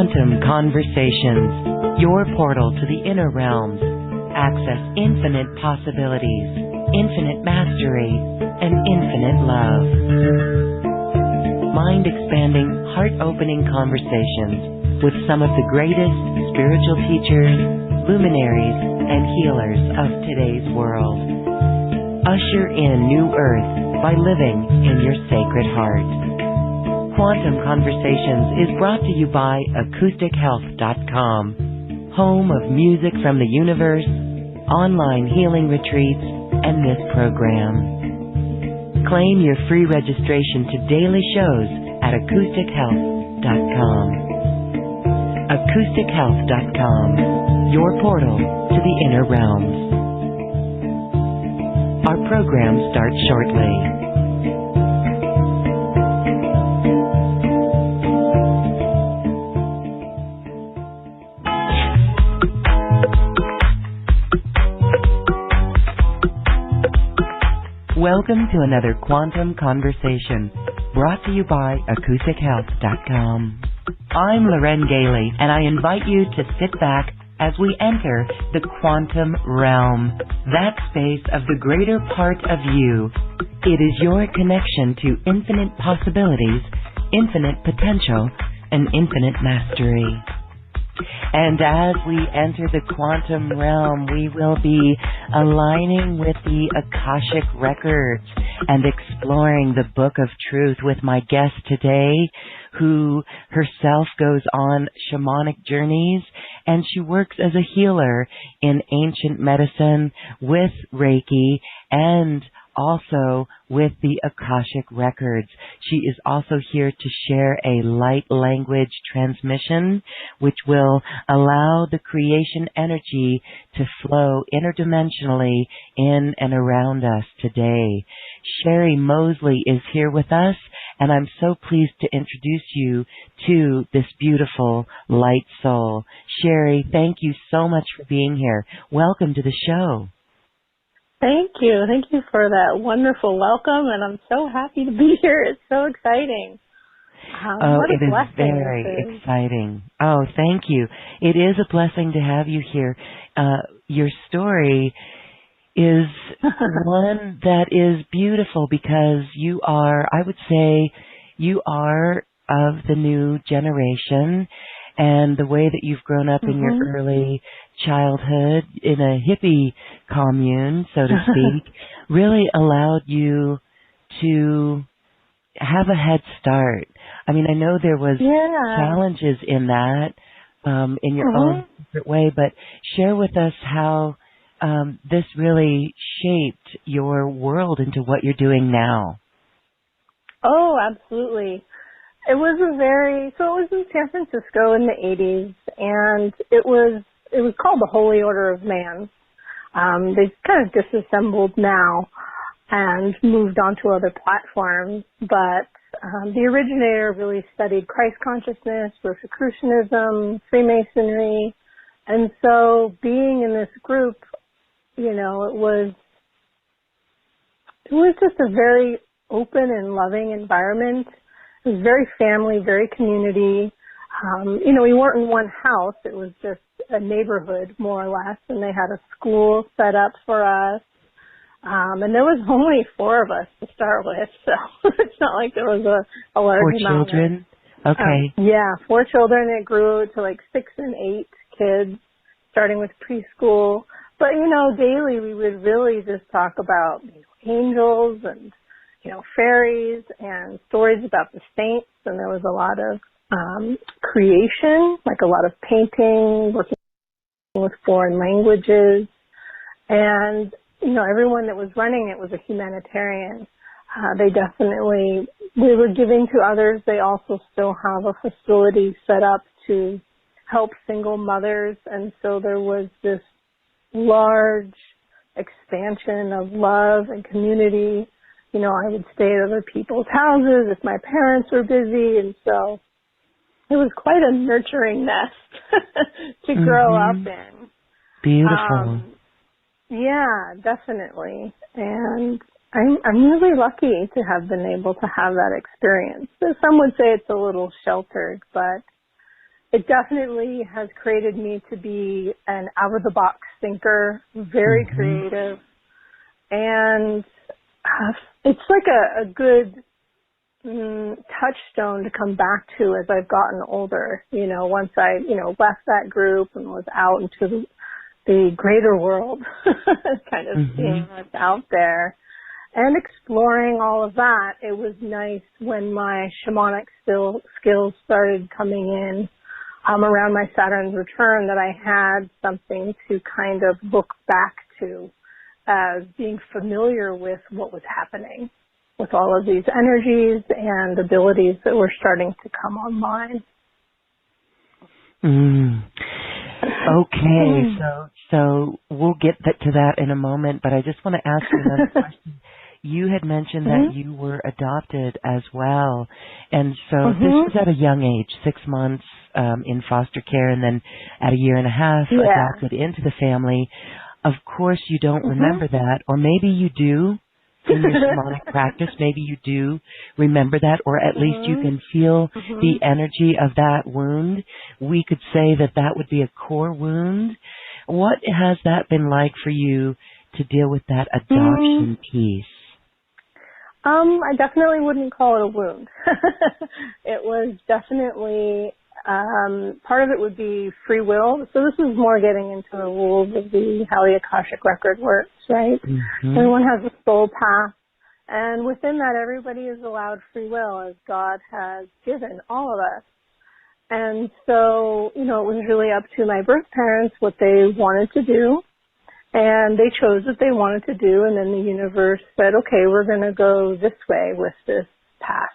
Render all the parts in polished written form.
Quantum Conversations, your portal to the inner realms. Access infinite possibilities, infinite mastery, and infinite love. Mind-expanding, heart-opening conversations with some of the greatest spiritual teachers, luminaries, and healers of today's world. Usher in new earth by living in your sacred heart. Quantum Conversations is brought to you by AcousticHealth.com, home of music from the universe, online healing retreats, and this program. Claim your free registration to daily shows at AcousticHealth.com. AcousticHealth.com, your portal to the inner realms. Our program starts shortly. Welcome to another Quantum Conversation, brought to you by AcousticHealth.com. I'm Loren Gailey, and I invite you to sit back as we enter the quantum realm, that space of the greater part of you. It is your connection to infinite possibilities, infinite potential, and infinite mastery. And as we enter the quantum realm, we will be aligning with the Akashic Records and exploring the Book of Truth with my guest today, who herself goes on shamanic journeys, and she works as a healer in ancient medicine with Reiki and also with the Akashic Records. She is also here to share a light language transmission, which will allow the creation energy to flow interdimensionally in and around us today. Sherry Mosley is here with us, and I'm so pleased to introduce you to this beautiful light soul. Sherry, thank you so much for being here. Welcome to the show. Thank you. Thank you for that wonderful welcome, and I'm so happy to be here. It's so exciting. What a it is blessing very this is. exciting. Oh, thank you. It is a blessing to have you here. Your story is one that is beautiful because you are, I would say, you are of the new generation, and the way that you've grown up in your early childhood in a hippie commune, so to speak, really allowed you to have a head start. I mean, I know there was challenges in that, in your own secret way, but share with us how this really shaped your world into what you're doing now. Oh, absolutely. It was it was in San Francisco in the 80s, and it was called the Holy Order of Man. They've kind of disassembled now and moved on to other platforms, but the originator really studied Christ consciousness, Rosicrucianism, Freemasonry, and so being in this group, you know, it was just a very open and loving environment. It was very family, very community. You know, we weren't in one house. It was just a neighborhood, more or less, and they had a school set up for us. And there was only 4 of us to start with, so it's not like there was a large 4 amount. Children? Okay. Yeah, 4 children. It grew to like 6 and 8 kids, starting with preschool. But, you know, daily we would really just talk about, you know, angels and, you know, fairies and stories about the saints, and there was a lot of creation, like a lot of painting, working with foreign languages, and, you know, everyone that was running it was a humanitarian. We were giving to others. They also still have a facility set up to help single mothers, and so there was this large expansion of love and community. You know, I would stay at other people's houses if my parents were busy, and so it was quite a nurturing nest to grow up in. Beautiful. Yeah, definitely. And I'm really lucky to have been able to have that experience. So some would say it's a little sheltered, but it definitely has created me to be an out-of-the-box thinker, very creative, and it's like a good touchstone to come back to as I've gotten older. You know, once I, left that group and was out into the greater world, kind of seeing what's out there and exploring all of that. It was nice when my shamanic skills started coming in around my Saturn's return, that I had something to kind of look back to as being familiar with what was happening with all of these energies and abilities that were starting to come online. Okay, so we'll get to that in a moment, but I just want to ask you another question. You had mentioned that you were adopted as well, and so this was at a young age, 6 months in foster care, and then at a year and a half adopted into the family. Of course, you don't remember that, or maybe you do in your shamanic practice. Maybe you do remember that, or at least you can feel the energy of that wound. We could say that that would be a core wound. What has that been like for you to deal with that adoption piece? I definitely wouldn't call it a wound. It was definitely, part of it would be free will. So this is more getting into the rules of how the Akashic Record works, right? Everyone has a soul path, and within that everybody is allowed free will as God has given all of us. And so, it was really up to my birth parents what they wanted to do. And they chose what they wanted to do, and then the universe said, okay, we're going to go this way with this path.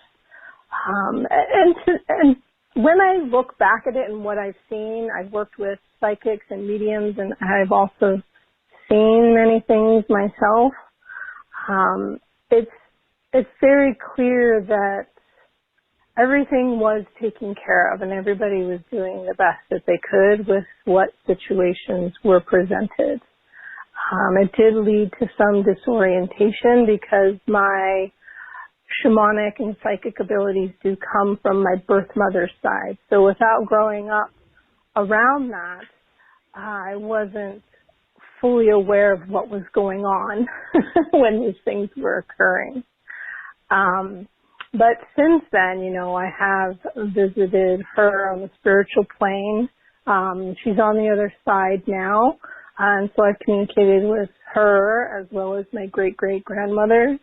And when I look back at it and what I've seen, I've worked with psychics and mediums, and I've also seen many things myself. It's very clear that everything was taken care of, and everybody was doing the best that they could with what situations were presented. It did lead to some disorientation because my shamanic and psychic abilities do come from my birth mother's side. So without growing up around that, I wasn't fully aware of what was going on when these things were occurring. But since then, I have visited her on the spiritual plane. She's on the other side now. And so I've communicated with her as well as my great-great-grandmother.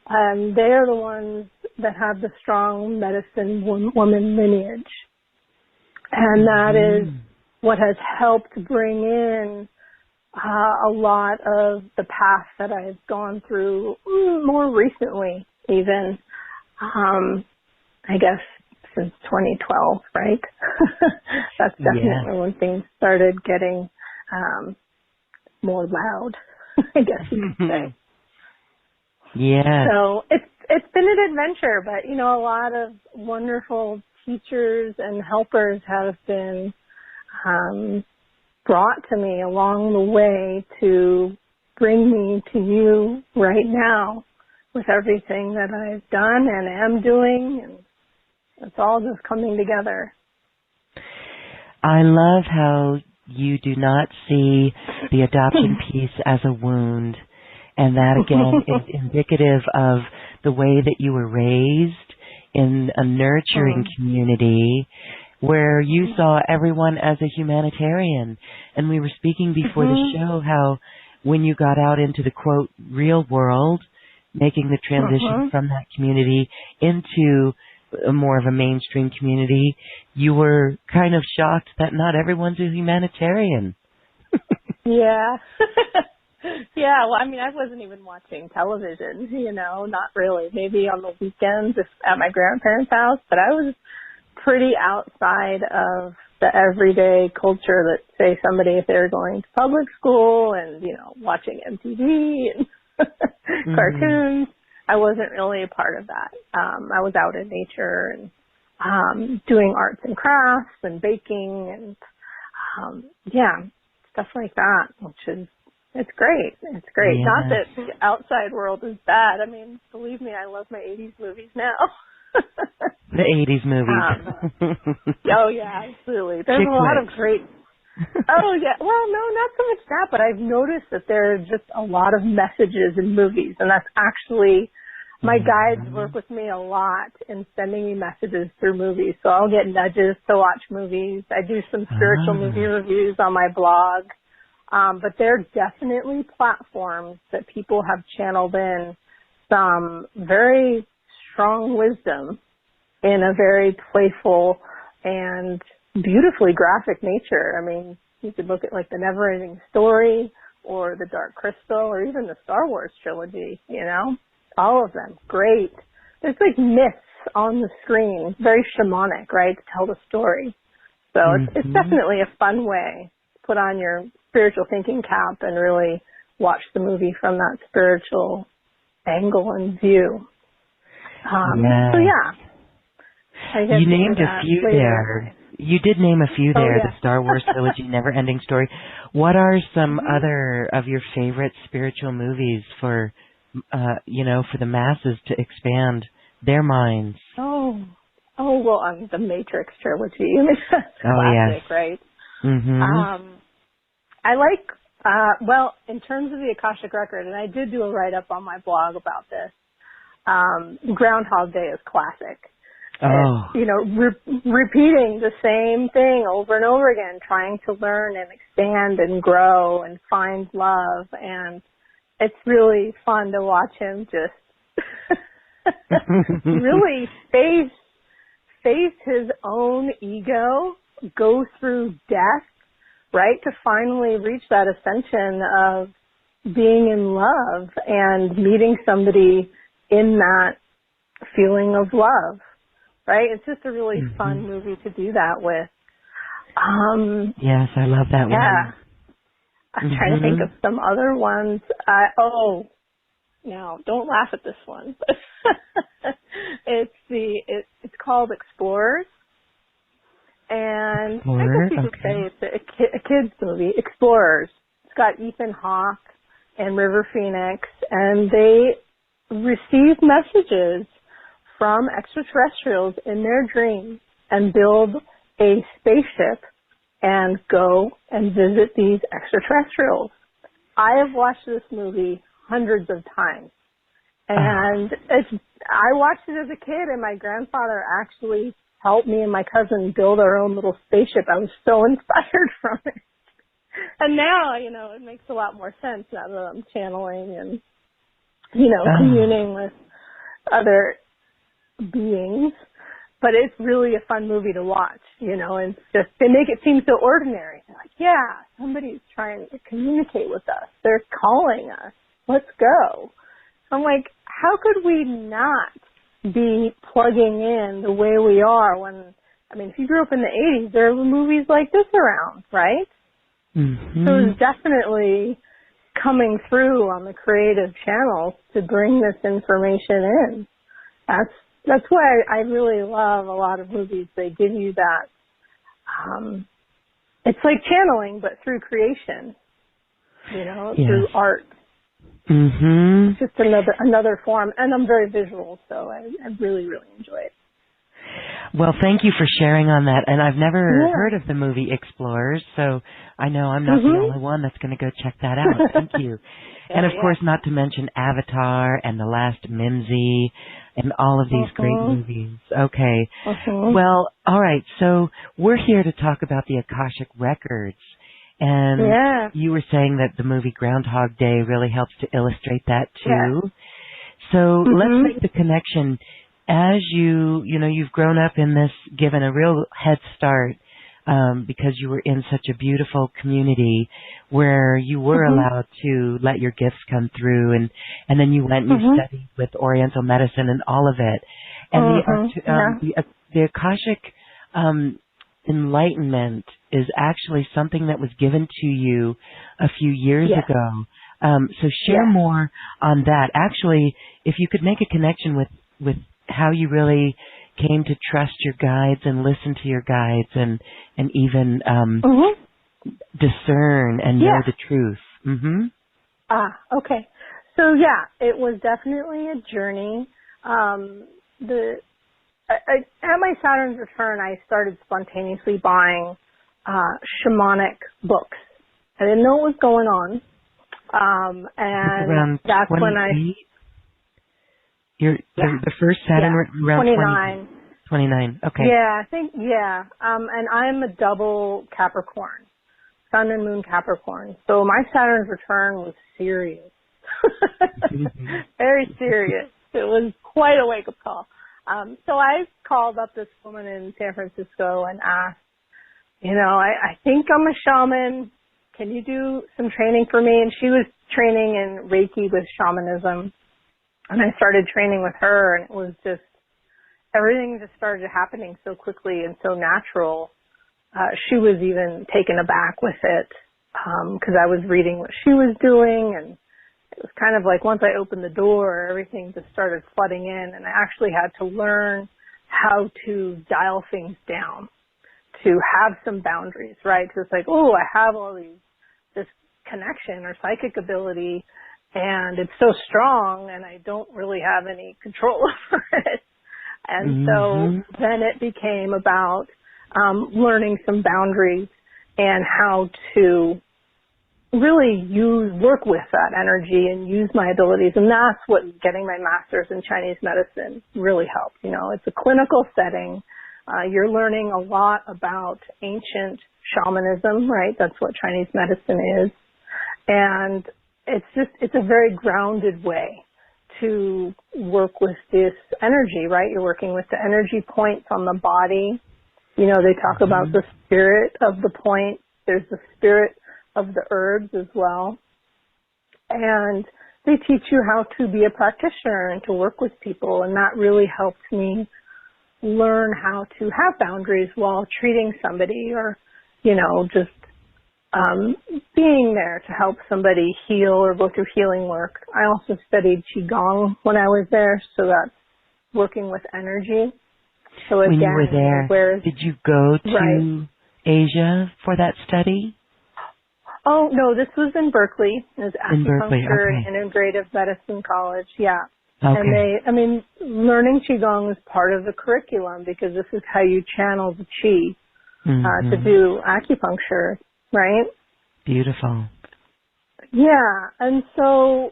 They are the ones that have the strong medicine woman lineage. And that is what has helped bring in a lot of the path that I've gone through more recently, even, I guess, since 2012, right? That's definitely when things started getting more loud, I guess you could say. Yeah. So it's been an adventure, but a lot of wonderful teachers and helpers have been brought to me along the way to bring me to you right now with everything that I've done and am doing, and it's all just coming together. I love how you do not see the adoption piece as a wound. And that, again, is indicative of the way that you were raised in a nurturing community where you saw everyone as a humanitarian. And we were speaking before the show how when you got out into the, quote, real world, making the transition from that community into more of a mainstream community, you were kind of shocked that not everyone's a humanitarian. Yeah. Yeah, well, I wasn't even watching television, not really. Maybe on the weekends at my grandparents' house, but I was pretty outside of the everyday culture that, say, somebody, if they were going to public school and, watching MTV and cartoons, I wasn't really a part of that. I was out in nature and doing arts and crafts and baking and, stuff like that, which is, it's great. It's great. Not that the outside world is bad. Believe me, I love my 80s movies now. The 80s movies. Oh yeah, absolutely. There's Chick a lot of flicks. great. Oh yeah. Well, no, not so much that, but I've noticed that there are just a lot of messages in movies, and that's actually my guides work with me a lot in sending me messages through movies. So I'll get nudges to watch movies. I do some spiritual movie reviews on my blog, but they're definitely platforms that people have channeled in some very strong wisdom in a very playful and beautifully graphic nature. I mean, you could look at like the Never-Ending Story or the Dark Crystal or even the Star Wars trilogy, you know? All of them. Great. There's like myths on the screen. Very shamanic, right? To tell the story. So it's definitely a fun way to put on your spiritual thinking cap and really watch the movie from that spiritual angle and view. So yeah. You named a few there. You did name a few there, the Star Wars trilogy, Never-Ending Story. What are some other of your favorite spiritual movies for, for the masses to expand their minds? Well, the Matrix trilogy. Classic, right? I like, in terms of the Akashic Record, and I did do a write-up on my blog about this, Groundhog Day is classic. Repeating the same thing over and over again, trying to learn and expand and grow and find love. And it's really fun to watch him just really face his own ego, go through death, right, to finally reach that ascension of being in love and meeting somebody in that feeling of love. Right? It's just a really fun movie to do that with. Yes, I love that one. I'm trying to think of some other ones. No, don't laugh at this one. It's called Explorers. And I guess you could say it's a kid's movie, Explorers. It's got Ethan Hawke and River Phoenix, and they receive messages from extraterrestrials in their dreams and build a spaceship and go and visit these extraterrestrials. I have watched this movie hundreds of times. And I watched it as a kid, and my grandfather actually helped me and my cousin build our own little spaceship. I was so inspired from it. And now, it makes a lot more sense now that I'm channeling and, communing with other beings, but it's really a fun movie to watch, and it's just, they make it seem so ordinary. They're like, somebody's trying to communicate with us. They're calling us. Let's go. I'm like, how could we not be plugging in the way we are if you grew up in the 80s, there were movies like this around, right? So it's definitely coming through on the creative channels to bring this information in. That's why I really love a lot of movies. They give you that, it's like channeling, but through creation, through art. It's just another form. And I'm very visual, so I really, really enjoy it. Well, thank you for sharing on that. And I've never heard of the movie Explorers, so I know I'm not the only one that's going to go check that out. Thank you. And of course, not to mention Avatar and The Last Mimsy and all of these great movies. Okay. Well, all right. So we're here to talk about the Akashic Records. And you were saying that the movie Groundhog Day really helps to illustrate that too. So let's make the connection. As you've grown up in this, given a real head start, because you were in such a beautiful community where you were allowed to let your gifts come through, and then you went and you studied with Oriental medicine and all of it. And the Akashic Enlightenment is actually something that was given to you a few years ago. So share more on that. Actually, if you could make a connection with how you really came to trust your guides and listen to your guides and even discern and know the truth. Okay. So it was definitely a journey. at my Saturn's return, I started spontaneously buying shamanic books. I didn't know what was going on. And around that's 28? when The first Saturn around 29. 29. Okay. Yeah, I think, yeah. And I'm a double Capricorn, Sun and Moon Capricorn. So my Saturn's return was serious. Very serious. It was quite a wake-up call. So I called up this woman in San Francisco and asked, I think I'm a shaman. Can you do some training for me? And she was training in Reiki with shamanism. And I started training with her, and it was just, everything just started happening so quickly and so natural. She was even taken aback with it because I was reading what she was doing, and it was kind of like once I opened the door, everything just started flooding in, and I actually had to learn how to dial things down, to have some boundaries, right? Because it's like, oh, I have all this connection or psychic ability, and it's so strong, and I don't really have any control over it. And so then it became about learning some boundaries and how to really work with that energy and use my abilities. And that's what getting my master's in Chinese medicine really helped. It's a clinical setting. You're learning a lot about ancient shamanism, right? That's what Chinese medicine is. And it's a very grounded way to work with this energy, right? You're working with the energy points on the body. They talk about the spirit of the point. There's the spirit of the herbs as well. And they teach you how to be a practitioner and to work with people. And that really helped me learn how to have boundaries while treating somebody or, just being there to help somebody heal or go through healing work. I also studied Qigong when I was there, so that's working with energy. So again, when you were there, did you go to Asia for that study? Oh, no, this was in Berkeley. It was in Berkeley, Acupuncture okay. and Integrative Medicine College, yeah. Okay. And learning Qigong is part of the curriculum because this is how you channel the Qi to do acupuncture, right? Beautiful. Yeah, and so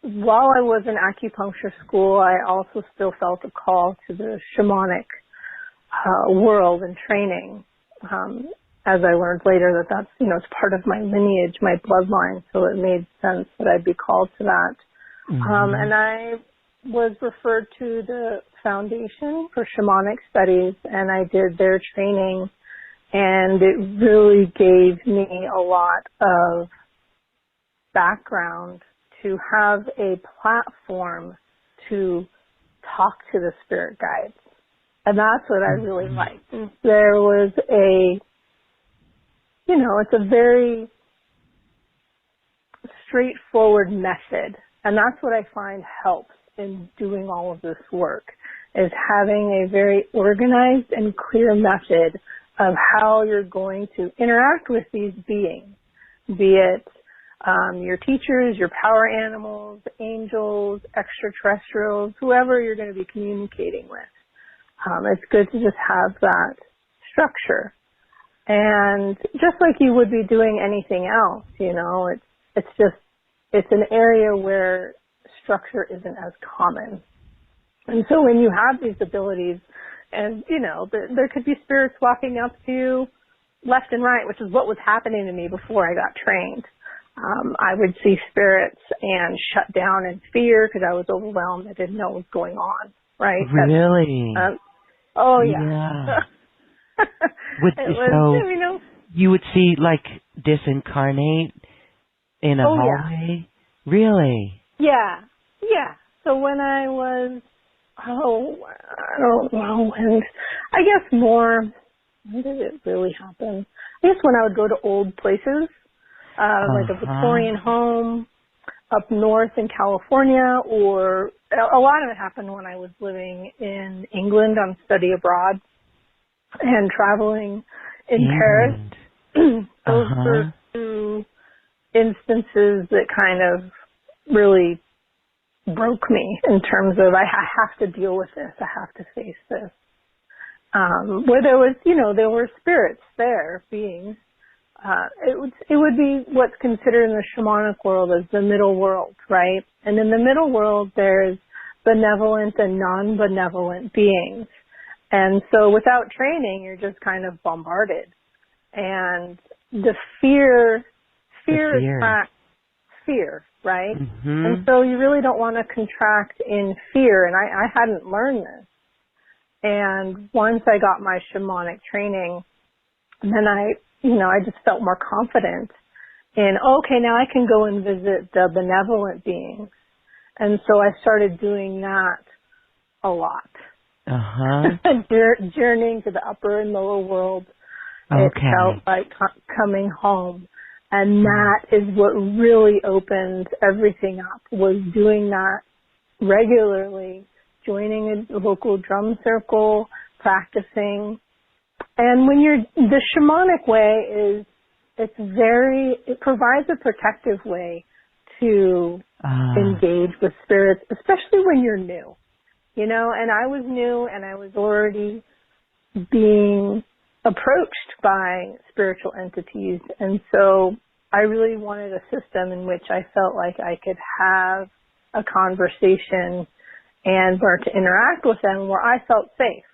while I was in acupuncture school, I also still felt a call to the shamanic world and training. As I learned later that's, it's part of my lineage, my bloodline, so it made sense that I'd be called to that. And I was referred to the Foundation for Shamanic Studies, and I did their training, and it really gave me a lot of background to have a platform to talk to the spirit guides. And that's what I really liked. There was it's a very straightforward method. And that's what I find helps in doing all of this work, is having a very organized and clear method of how you're going to interact with these beings, be it your teachers, your power animals, angels, extraterrestrials, whoever you're going to be communicating with. It's good to just have that structure. And just like you would be doing anything else, it's an area where structure isn't as common. And so when you have these abilities, and, there could be spirits walking up to you left and right, which is what was happening to me before I got trained. I would see spirits and shut down in fear because I was overwhelmed. I didn't know what was going on, right? Really? Oh, yeah. You would see, disincarnate in a hallway? Yeah. Really? Yeah. So when I was, I don't know, and I guess when did it really happen? I guess when I would go to old places, like a Victorian home up north in California, or a lot of it happened when I was living in England on study abroad and traveling in Paris. Those were two instances that kind of really broke me in terms of I have to deal with this. I have to face this. Where there was, there were spirits there, beings. It would be what's considered in the shamanic world as the middle world, right? And in the middle world, there's benevolent and non-benevolent beings. And so without training, you're just kind of bombarded. And the fear attracts fear, right? Mm-hmm. And so you really don't want to contract in fear. And I hadn't learned this. And once I got my shamanic training, then I just felt more confident in, okay, now I can go and visit the benevolent beings. And so I started doing that a lot. Journeying to the upper and lower world. Okay. It felt like coming home. And that is what really opened everything up, was doing that regularly, joining a local drum circle, practicing. And the shamanic way it provides a protective way to engage with spirits, especially when you're new, and I was new and I was already being approached by spiritual entities. And so I really wanted a system in which I felt like I could have a conversation and learn to interact with them where I felt safe.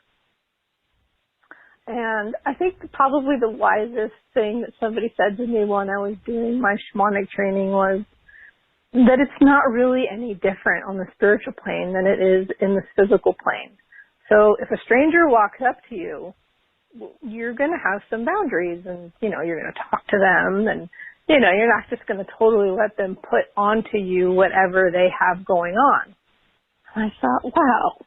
And I think probably the wisest thing that somebody said to me when I was doing my shamanic training was that it's not really any different on the spiritual plane than it is in the physical plane. So if a stranger walks up to you, you're going to have some boundaries, and, you're going to talk to them, and, you're not just going to totally let them put onto you whatever they have going on. And I thought, wow,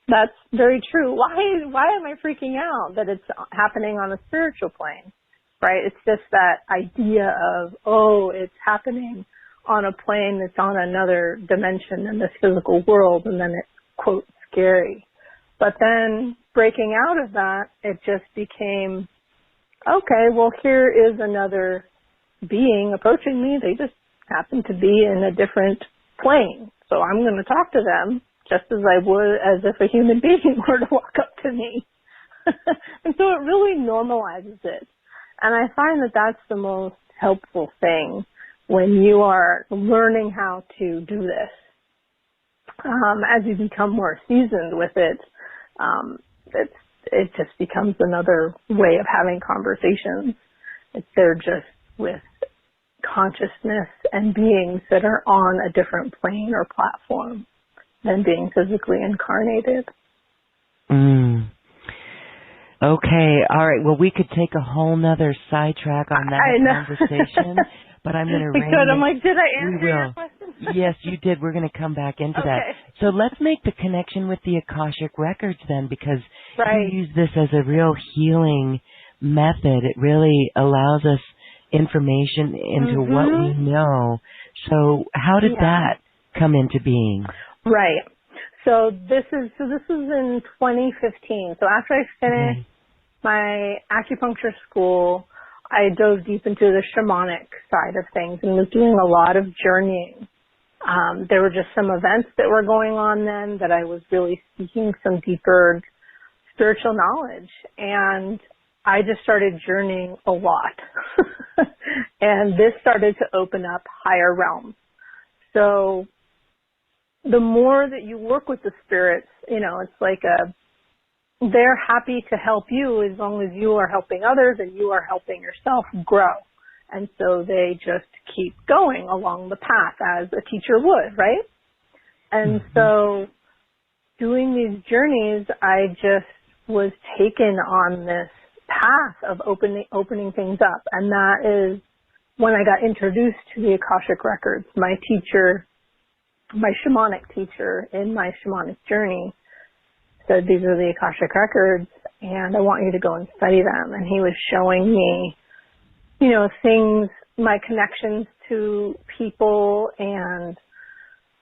that's very true. Why am I freaking out that it's happening on a spiritual plane, right? It's just that idea of, it's happening on a plane that's on another dimension in this physical world, and then it's, quote, scary. But then breaking out of that, it just became, okay, well, here is another being approaching me. They just happen to be in a different plane. So I'm going to talk to them just as I would as if a human being were to walk up to me. And so it really normalizes it. And I find that that's the most helpful thing when you are learning how to do this. As you become more seasoned with it, it just becomes another way of having conversations. They're just with consciousness and beings that are on a different plane or platform than being physically incarnated. Okay, all right. Well, we could take a whole nother sidetrack on that conversation, but I'm going to rein it. I'm like, did I answer your question? Yes, you did. We're going to come back into that. So let's make the connection with the Akashic Records then, because you use this as a real healing method. It really allows us information into what we know. So how did that come into being? Right. So this is in 2015. So after I finished my acupuncture school, I dove deep into the shamanic side of things and was doing a lot of journeying. There were just some events that were going on then that I was really seeking some deeper spiritual knowledge, and I just started journeying a lot. And this started to open up higher realms. So the more that you work with the spirits, it's like they're happy to help you as long as you are helping others and you are helping yourself grow. And so they just keep going along the path as a teacher would, right? And so doing these journeys, I just was taken on this path of opening things up. And that is when I got introduced to the Akashic Records. My teacher, my shamanic teacher in my shamanic journey, said, these are the Akashic Records, and I want you to go and study them. And he was showing me, things, my connections to people, and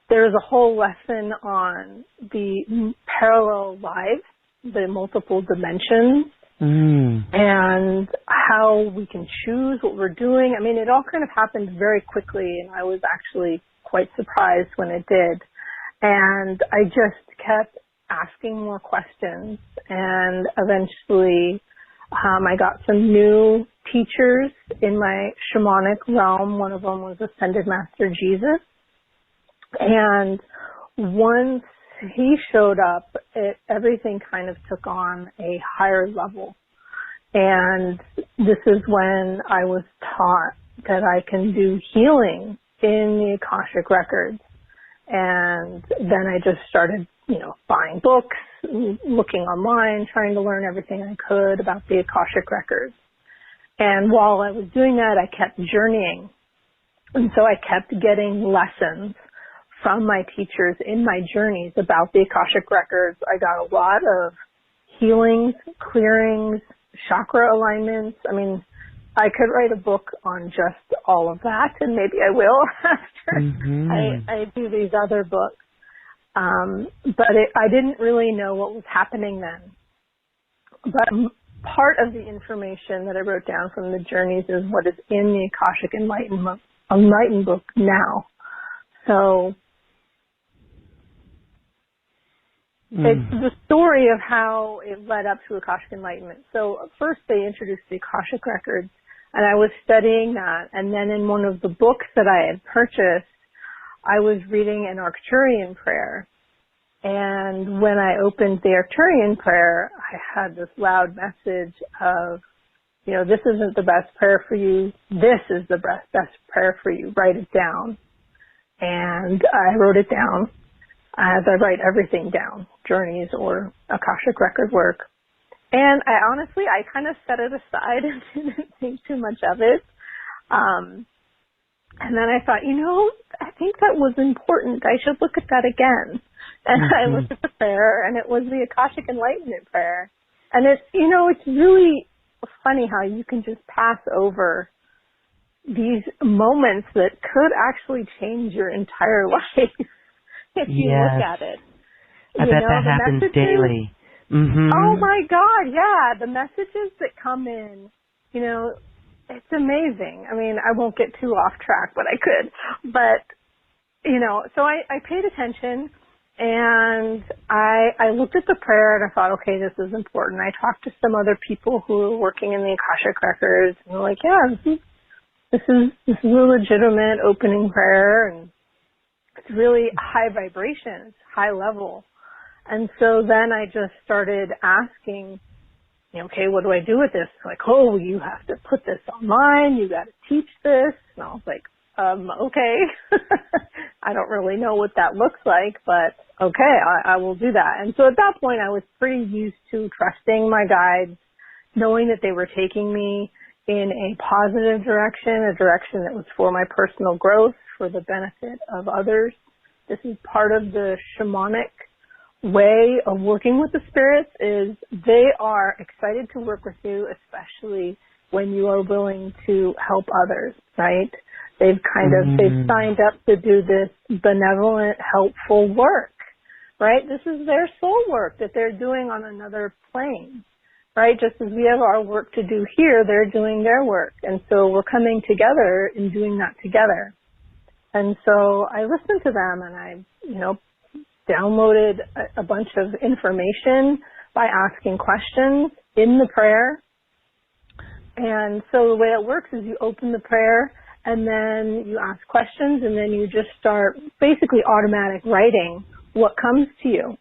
there was a whole lesson on the parallel lives, the multiple dimensions, and how we can choose what we're doing. I mean, it all kind of happened very quickly, and I was actually quite surprised when it did. And I just kept asking more questions, and eventually I got some new teachers in my shamanic realm. One of them was Ascended Master Jesus. And once he showed up, everything kind of took on a higher level. And this is when I was taught that I can do healing in the Akashic Records. And then I just started, buying books, looking online, trying to learn everything I could about the Akashic Records. And while I was doing that, I kept journeying. And so I kept getting lessons from my teachers in my journeys about the Akashic Records. I got a lot of healings, clearings, chakra alignments. I mean, I could write a book on just all of that, and maybe I will after I do these other books. But I didn't really know what was happening then. But part of the information that I wrote down from the journeys is what is in the Akashic Enlightenment book now. So it's the story of how it led up to Akashic Enlightenment. So first they introduced the Akashic Records, and I was studying that. And then in one of the books that I had purchased, I was reading an Arcturian prayer. And when I opened the Arcturian prayer, I had this loud message of, this isn't the best prayer for you. This is the best prayer for you. Write it down. And I wrote it down, as I write everything down, journeys or Akashic record work. And I kind of set it aside and didn't think too much of it. And then I thought, I think that was important. I should look at that again. And I looked at the prayer, and it was the Akashic Enlightenment prayer. And it's, it's really funny how you can just pass over these moments that could actually change your entire life if you look at it. I bet that happens daily. Oh my God, yeah. The messages that come in, it's amazing. I mean, I won't get too off track, but I could. But, so I paid attention, and I looked at the prayer, and I thought, okay, this is important. I talked to some other people who were working in the Akashic Records, and they're like, yeah, this is a legitimate opening prayer, and it's really high vibration, it's high level. And so then I just started asking, okay, what do I do with this? Like, you have to put this online, you got to teach this. And I was like, okay. I don't really know what that looks like, but okay, I will do that. And so at that point, I was pretty used to trusting my guides, knowing that they were taking me in a positive direction, a direction that was for my personal growth, for the benefit of others. This is part of the shamanic way of working with the spirits, is they are excited to work with you, especially when you are willing to help others, right? They've signed up to do this benevolent, helpful work, right? This is their soul work that they're doing on another plane, right? Just as we have our work to do here, they're doing their work. And so we're coming together and doing that together. And so I listened to them, and I, downloaded a bunch of information by asking questions in the prayer. And so the way it works is you open the prayer, and then you ask questions, and then you just start basically automatic writing what comes to you.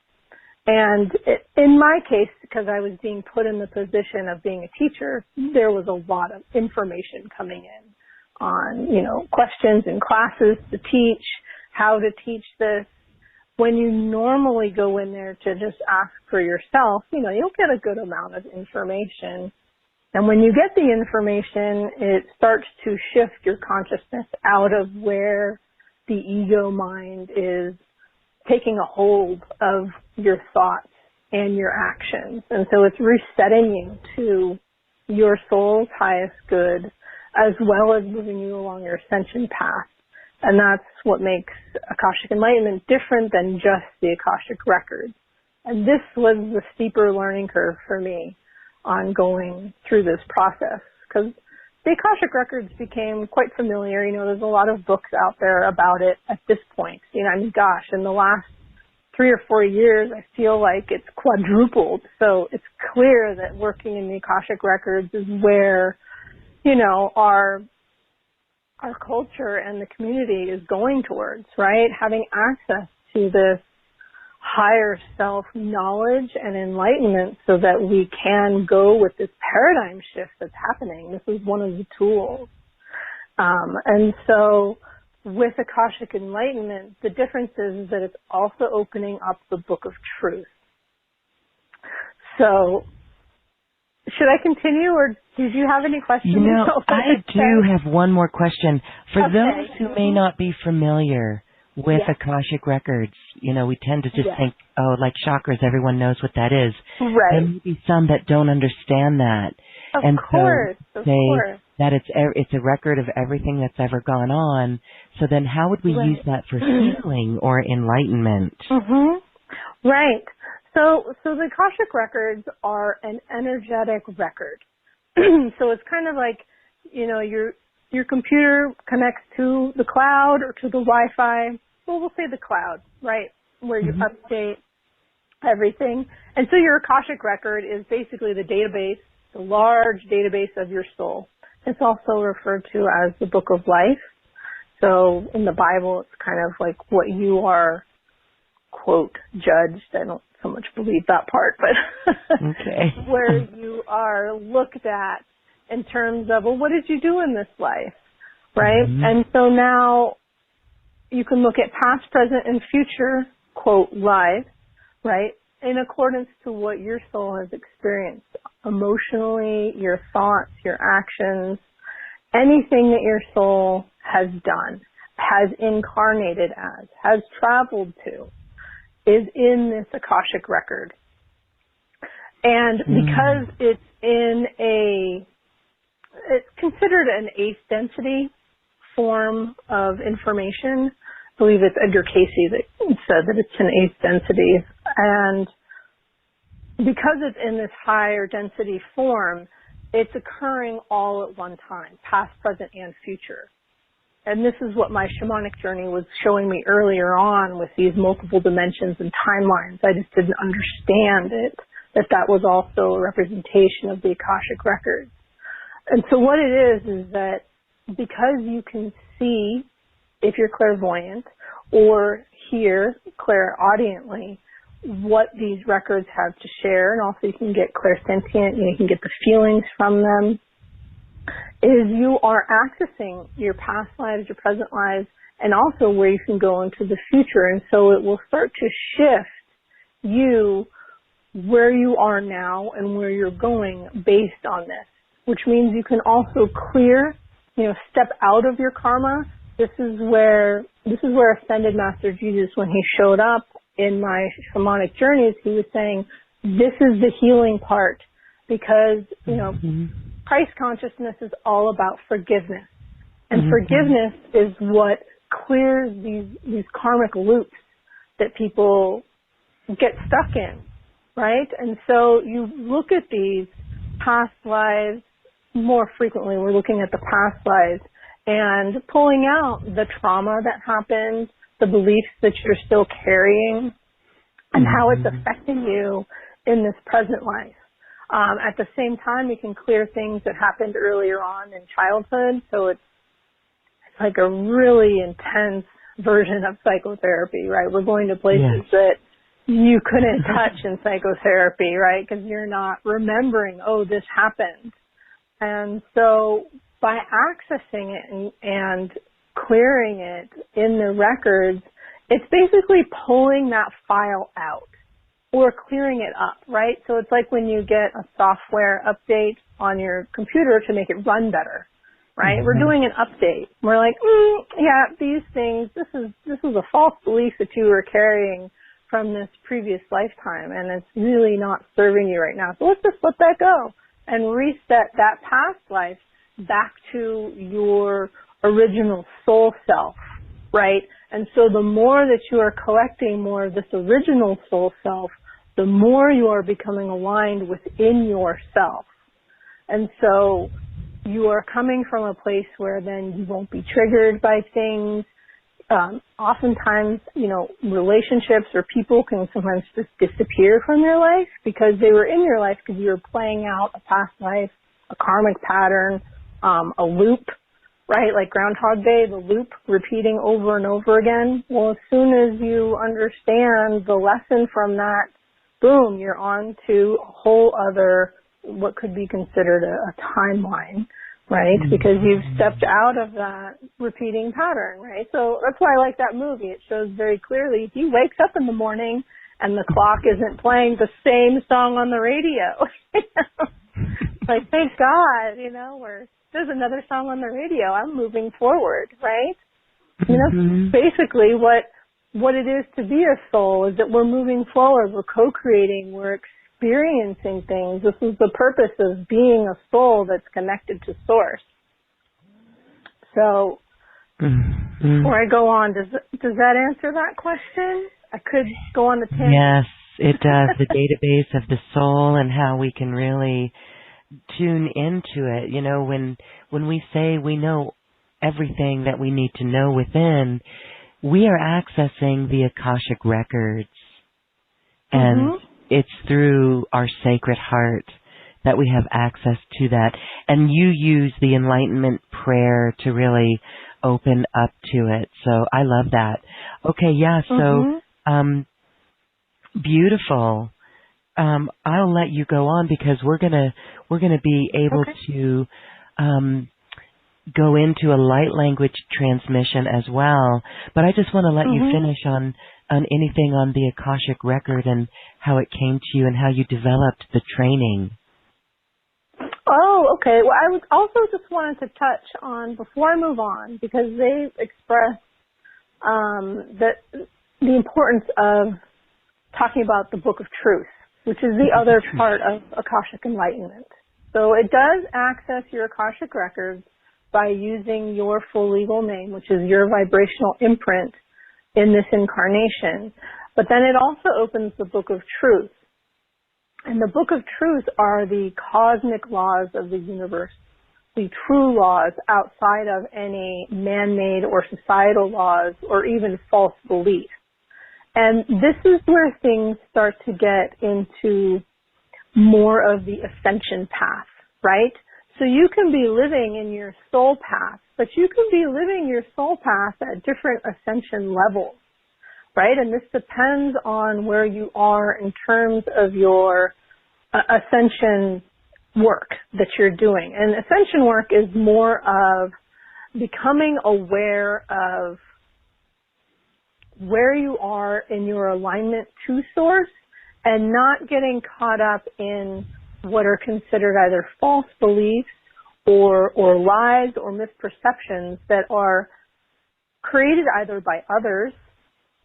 And in my case, because I was being put in the position of being a teacher, there was a lot of information coming in on, questions and classes to teach, how to teach this. When you normally go in there to just ask for yourself, you'll get a good amount of information. And when you get the information, it starts to shift your consciousness out of where the ego mind is taking a hold of your thoughts and your actions. And so it's resetting you to your soul's highest good, as well as moving you along your ascension path. And that's what makes Akashic Enlightenment different than just the Akashic Records. And this was the steeper learning curve for me on going through this process, because the Akashic Records became quite familiar. There's a lot of books out there about it at this point. In the last 3 or 4 years, I feel like it's quadrupled. So it's clear that working in the Akashic Records is where, you know, our culture and the community is going towards, right? Having access to this higher self knowledge and enlightenment so that we can go with this paradigm shift that's happening. This is one of the tools. And so with Akashic Enlightenment, the difference is that it's also opening up the Book of Truth. So should I continue, or did you have any questions? You know, I do have one more question. For those who may not be familiar with Akashic Records, you know, we tend to just think, oh, like chakras, everyone knows what that is. Right. There may be some that don't understand that. Of course. That it's a record of everything that's ever gone on. So then how would we use that for healing or enlightenment? Mm-hmm. Right. So the Akashic Records are an energetic record. So it's kind of like, you know, your computer connects to the cloud or to the Wi-Fi. Well, we'll say the cloud, right, where you update everything. And so your Akashic Record is basically the database, the large database of your soul. It's also referred to as the Book of Life. So in the Bible, it's kind of like what you are, quote, judged. I don't so much believe that part, but where you are looked at in terms of, well, what did you do in this life, right? And so now you can look at past, present, and future, quote, life, right, in accordance to what your soul has experienced emotionally, your thoughts, your actions, anything that your soul has done, has incarnated as, has traveled to, is in this Akashic Record. And because it's it's considered an eighth density form of information. I believe it's Edgar Casey that said that it's an eighth density. And because it's in this higher density form, it's occurring all at one time, past, present, and future. And this is what my shamanic journey was showing me earlier on with these multiple dimensions and timelines. I just didn't understand it, that was also a representation of the Akashic Records. And so what it is that because you can see, if you're clairvoyant, or hear clairaudiently what these records have to share, and also you can get clairsentient, you can get the feelings from them, is you are accessing your past lives, your present lives, and also where you can go into the future. And so it will start to shift you where you are now and where you're going based on this, which means you can also clear, step out of your karma. This is where Ascended Master Jesus, when he showed up in my shamanic journeys, he was saying, this is the healing part, because, Christ consciousness is all about forgiveness. And forgiveness is what clears these karmic loops that people get stuck in, right? And so you look at these past lives more frequently. We're looking at the past lives and pulling out the trauma that happened, the beliefs that you're still carrying, and how it's affecting you in this present life. At the same time, you can clear things that happened earlier on in childhood. So it's like a really intense version of psychotherapy, right? We're going to places that you couldn't touch in psychotherapy, right? Because you're not remembering, oh, this happened. And so by accessing it and clearing it in the records, it's basically pulling that file out or clearing it up, right? So it's like when you get a software update on your computer to make it run better, right? We're doing an update. We're like, these things, this is a false belief that you were carrying from this previous lifetime, and it's really not serving you right now. So let's just let that go and reset that past life back to your original soul self, right? And so the more that you are collecting more of this original soul self, the more you are becoming aligned within yourself. And so you are coming from a place where then you won't be triggered by things. oftentimes, relationships or people can sometimes just disappear from your life because they were in your life because you were playing out a past life, a karmic pattern, a loop, right? Like Groundhog Day, the loop repeating over and over again. Well, as soon as you understand the lesson from that, boom, you're on to a whole other, what could be considered a timeline, right? Because you've stepped out of that repeating pattern, right? So that's why I like that movie. It shows very clearly he wakes up in the morning and the clock isn't playing the same song on the radio. Like, thank God, where there's another song on the radio. I'm moving forward, right? Basically what it is to be a soul is that we're moving forward, we're co-creating, we're experiencing things. This is the purpose of being a soul that's connected to source. So, before I go on, does that answer that question? I could go on the tangent. Yes, it does. The database of the soul and how we can really tune into it. When we say we know everything that we need to know within, we are accessing the Akashic Records. And it's through our sacred heart that we have access to that. And you use the enlightenment prayer to really open up to it. So I love that. Okay, yeah, so beautiful. I'll let you go on because we're gonna be able to go into a light language transmission as well. But I just want to let you finish on anything on the Akashic record and how it came to you and how you developed the training. Oh, okay. Well, I was also just wanted to touch on, before I move on, because they express the importance of talking about the Book of Truth, which is the other part of Akashic Enlightenment. So it does access your Akashic records by using your full legal name, which is your vibrational imprint in this incarnation. But then it also opens the Book of Truth. And the Book of Truth are the cosmic laws of the universe, the true laws outside of any man-made or societal laws or even false beliefs. And this is where things start to get into more of the ascension path, right? So you can be living in your soul path, but you can be living your soul path at different ascension levels, right? And this depends on where you are in terms of your ascension work that you're doing. And ascension work is more of becoming aware of where you are in your alignment to source and not getting caught up in what are considered either false beliefs or lies or misperceptions that are created either by others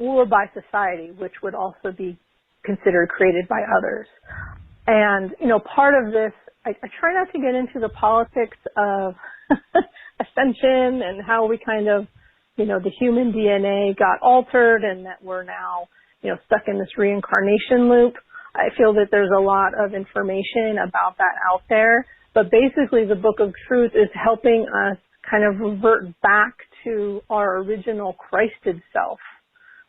or by society, which would also be considered created by others. And, part of this, I try not to get into the politics of ascension and how we kind of, the human DNA got altered and that we're now, stuck in this reincarnation loop. I feel that there's a lot of information about that out there. But basically the Book of Truth is helping us kind of revert back to our original Christed self,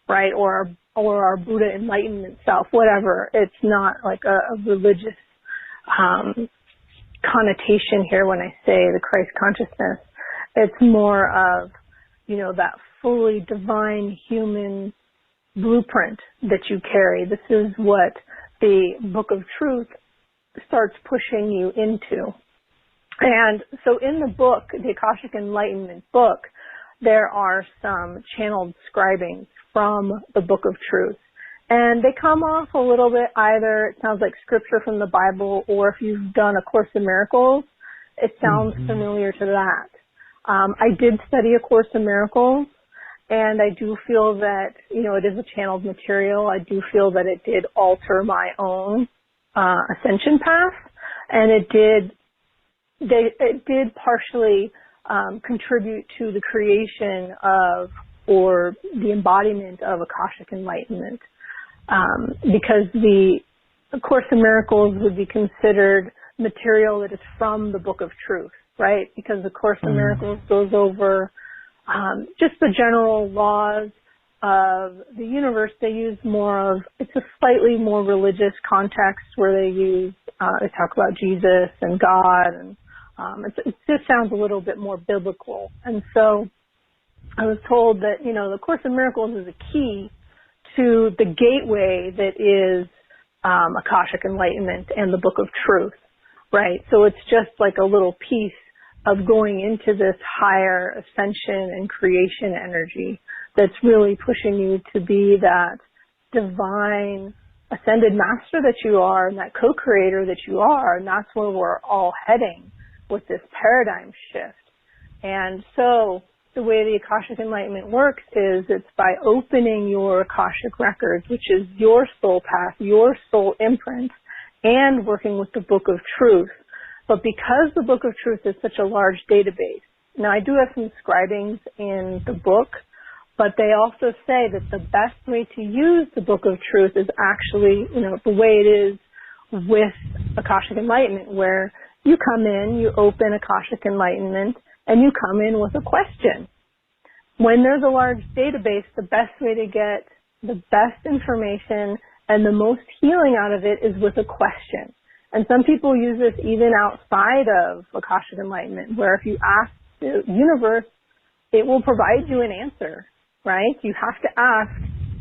right? Or our Buddha enlightenment self, whatever. It's not like a religious connotation here when I say the Christ consciousness. It's more of, that fully divine human blueprint that you carry. This is what the Book of Truth starts pushing you into. And so in the book, the Akashic Enlightenment book, there are some channeled scribings from the Book of Truth. And they come off a little bit either, it sounds like scripture from the Bible, or if you've done A Course in Miracles, it sounds familiar to that. I did study A Course in Miracles, and I do feel that, it is a channeled material. I do feel that it did alter my own ascension path, and it did partially contribute to the creation of, or the embodiment of, Akashic Enlightenment, because the A Course in Miracles would be considered material that is from the Book of Truth, right? Because the Course in Miracles goes over just the general laws of the universe. They use more of, it's a slightly more religious context where they talk about Jesus and God, and it just sounds a little bit more biblical. And so I was told that, the Course in Miracles is a key to the gateway that is Akashic Enlightenment and the Book of Truth, right? So it's just like a little piece of going into this higher ascension and creation energy that's really pushing you to be that divine ascended master that you are and that co-creator that you are. And that's where we're all heading with this paradigm shift. And so the way the Akashic Enlightenment works is it's by opening your Akashic Records, which is your soul path, your soul imprint, and working with the Book of Truth. But because the Book of Truth is such a large database, now I do have some scribings in the book, but they also say that the best way to use the Book of Truth is actually, the way it is with Akashic Enlightenment, where you come in, you open Akashic Enlightenment, and you come in with a question. When there's a large database, the best way to get the best information and the most healing out of it is with a question. And some people use this even outside of Akashic Enlightenment, where if you ask the universe, it will provide you an answer, right? You have to ask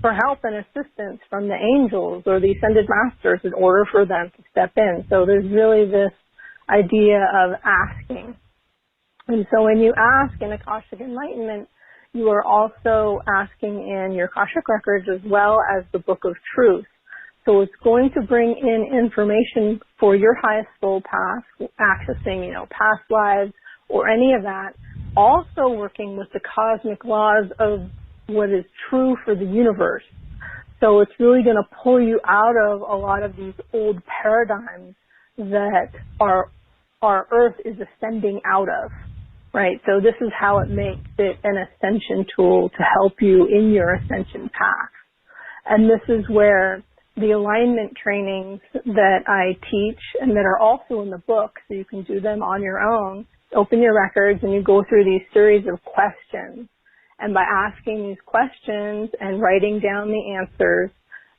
for help and assistance from the angels or the ascended masters in order for them to step in. So there's really this idea of asking. And so when you ask in Akashic Enlightenment, you are also asking in your Akashic Records as well as the Book of Truth. So it's going to bring in information for your highest soul path, accessing, past lives or any of that, also working with the cosmic laws of what is true for the universe. So it's really going to pull you out of a lot of these old paradigms that our Earth is ascending out of. Right, so this is how it makes it an ascension tool to help you in your ascension path. And this is where the alignment trainings that I teach and that are also in the book, so you can do them on your own, open your records and you go through these series of questions. And by asking these questions and writing down the answers,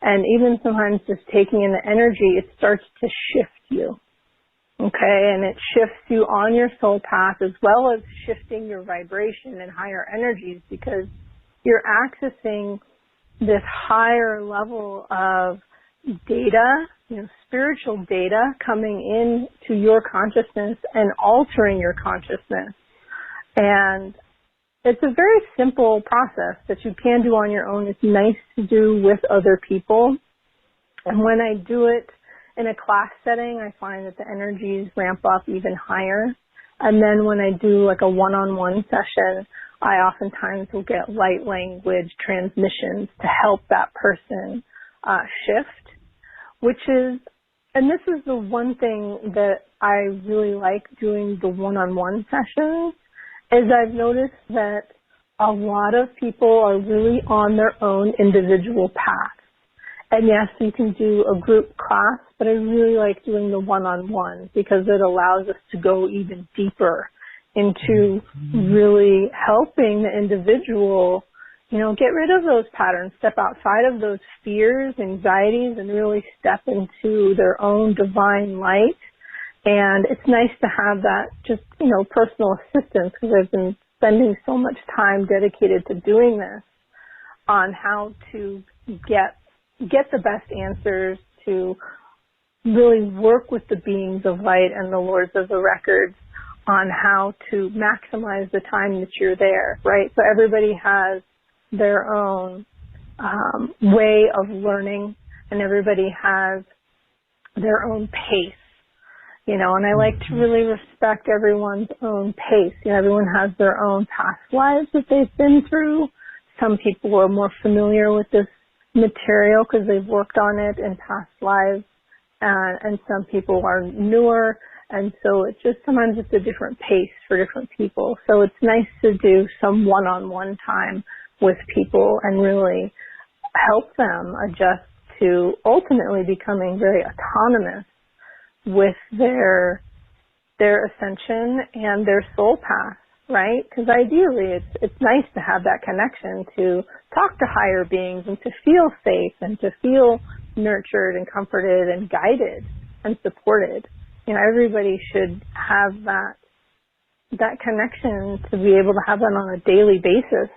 and even sometimes just taking in the energy, it starts to shift you. Okay, and it shifts you on your soul path as well as shifting your vibration and higher energies, because you're accessing this higher level of data, spiritual data coming into your consciousness and altering your consciousness. And it's a very simple process that you can do on your own. It's nice to do with other people. And when I do it in a class setting, I find that the energies ramp up even higher. And then when I do like a one-on-one session, I oftentimes will get light language transmissions to help that person shift, and this is the one thing that I really like doing the one-on-one sessions, is I've noticed that a lot of people are really on their own individual path. And yes, you can do a group class, but I really like doing the one-on-one because it allows us to go even deeper into really helping the individual, get rid of those patterns, step outside of those fears, anxieties, and really step into their own divine light. And it's nice to have that just, personal assistance, because I've been spending so much time dedicated to doing this on how to get the best answers, to really work with the beings of light and the lords of the records on how to maximize the time that you're there, right? So everybody has their own way of learning, and everybody has their own pace, and I like to really respect everyone's own pace. Everyone has their own past lives that they've been through. Some people are more familiar with this material because they've worked on it in past lives, and some people are newer, and so it's just sometimes it's a different pace for different people. So it's nice to do some one-on-one time with people and really help them adjust to ultimately becoming very autonomous with their ascension and their soul path. right? Because ideally it's nice to have that connection to talk to higher beings and to feel safe and to feel nurtured and comforted and guided and supported. Everybody should have that connection to be able to have that on a daily basis.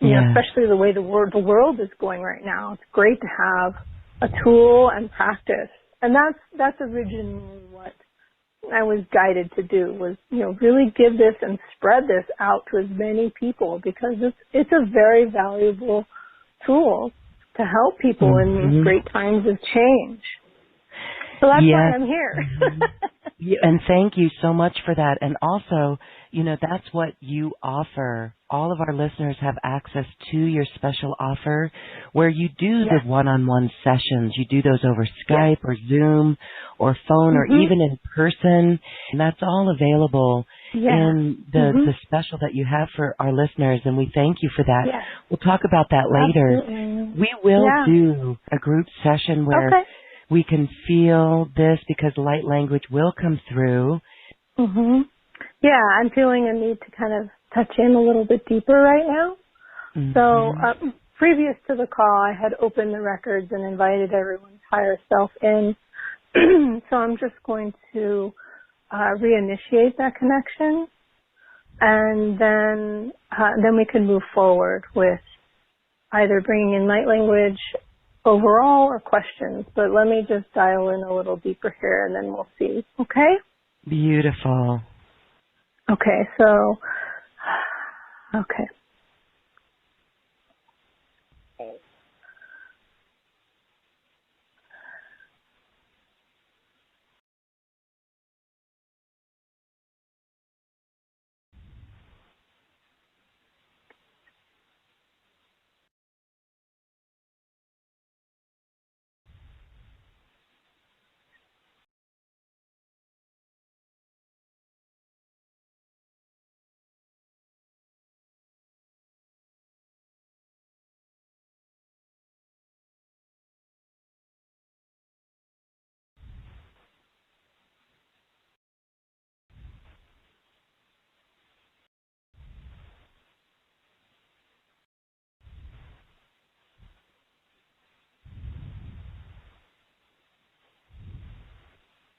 Especially the way the world is going right now. It's great to have a tool and practice. And that's originally what I was guided to do, was, really give this and spread this out to as many people, because it's a very valuable tool to help people in these great times of change. So that's why I'm here. And thank you so much for that. And also, that's what you offer. All of our listeners have access to your special offer where you do the one-on-one sessions. You do those over Skype or Zoom or phone or even in person. And that's all available in the special that you have for our listeners. And we thank you for that. We'll talk about that later. Absolutely. We will do a group session where we can feel this, because light language will come through. Yeah, I'm feeling a need to kind of touch in a little bit deeper right now. So previous to the call, I had opened the records and invited everyone's higher self in. So I'm just going to reinitiate that connection, and then we can move forward with either bringing in light language overall or questions. But let me just dial in a little deeper here, and then we'll see. Okay? Beautiful. Okay, so, okay.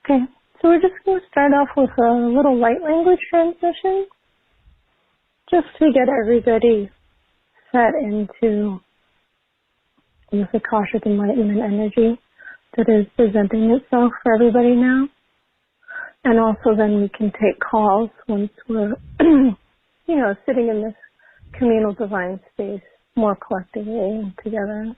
Okay, so we're just going to start off with a little light language transmission, just to get everybody set into this Akashic Enlightenment energy that is presenting itself for everybody now. And also then we can take calls once we're, sitting in this communal divine space more collectively and together.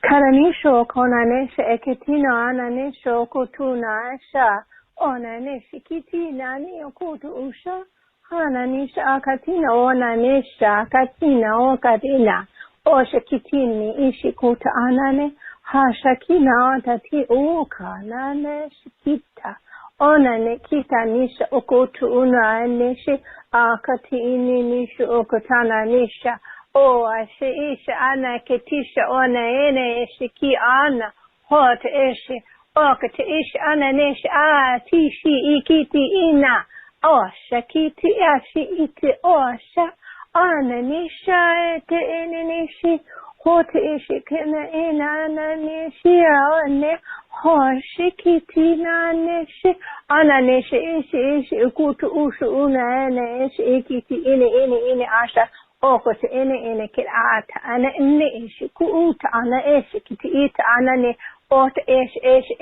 Karanisho konanesha eketina ananesho kotuna asha onanesha kitina ni okutu usha hananisha akatina onanesha akatina okatina osha kitini ishikuta anane hashakina atati uka nanesha kita onane kita nisha okutu unanesha akatini nisha okotana nisha O ashe isha ana ketisha ona ene eshe ki ana hot eshe okate isha ana nesha tishi ikiti ina osha kiti ashi iti osha ana nisha te ene neshi hot eshe kena ina ana neshi one hoshi kiti na neshi ana neshi ishe ukutu ushu una ene eshe ikiti ine asha Okote ene kirata ana ine ishi kuuta ana ishi kitiita ana ne ota ishi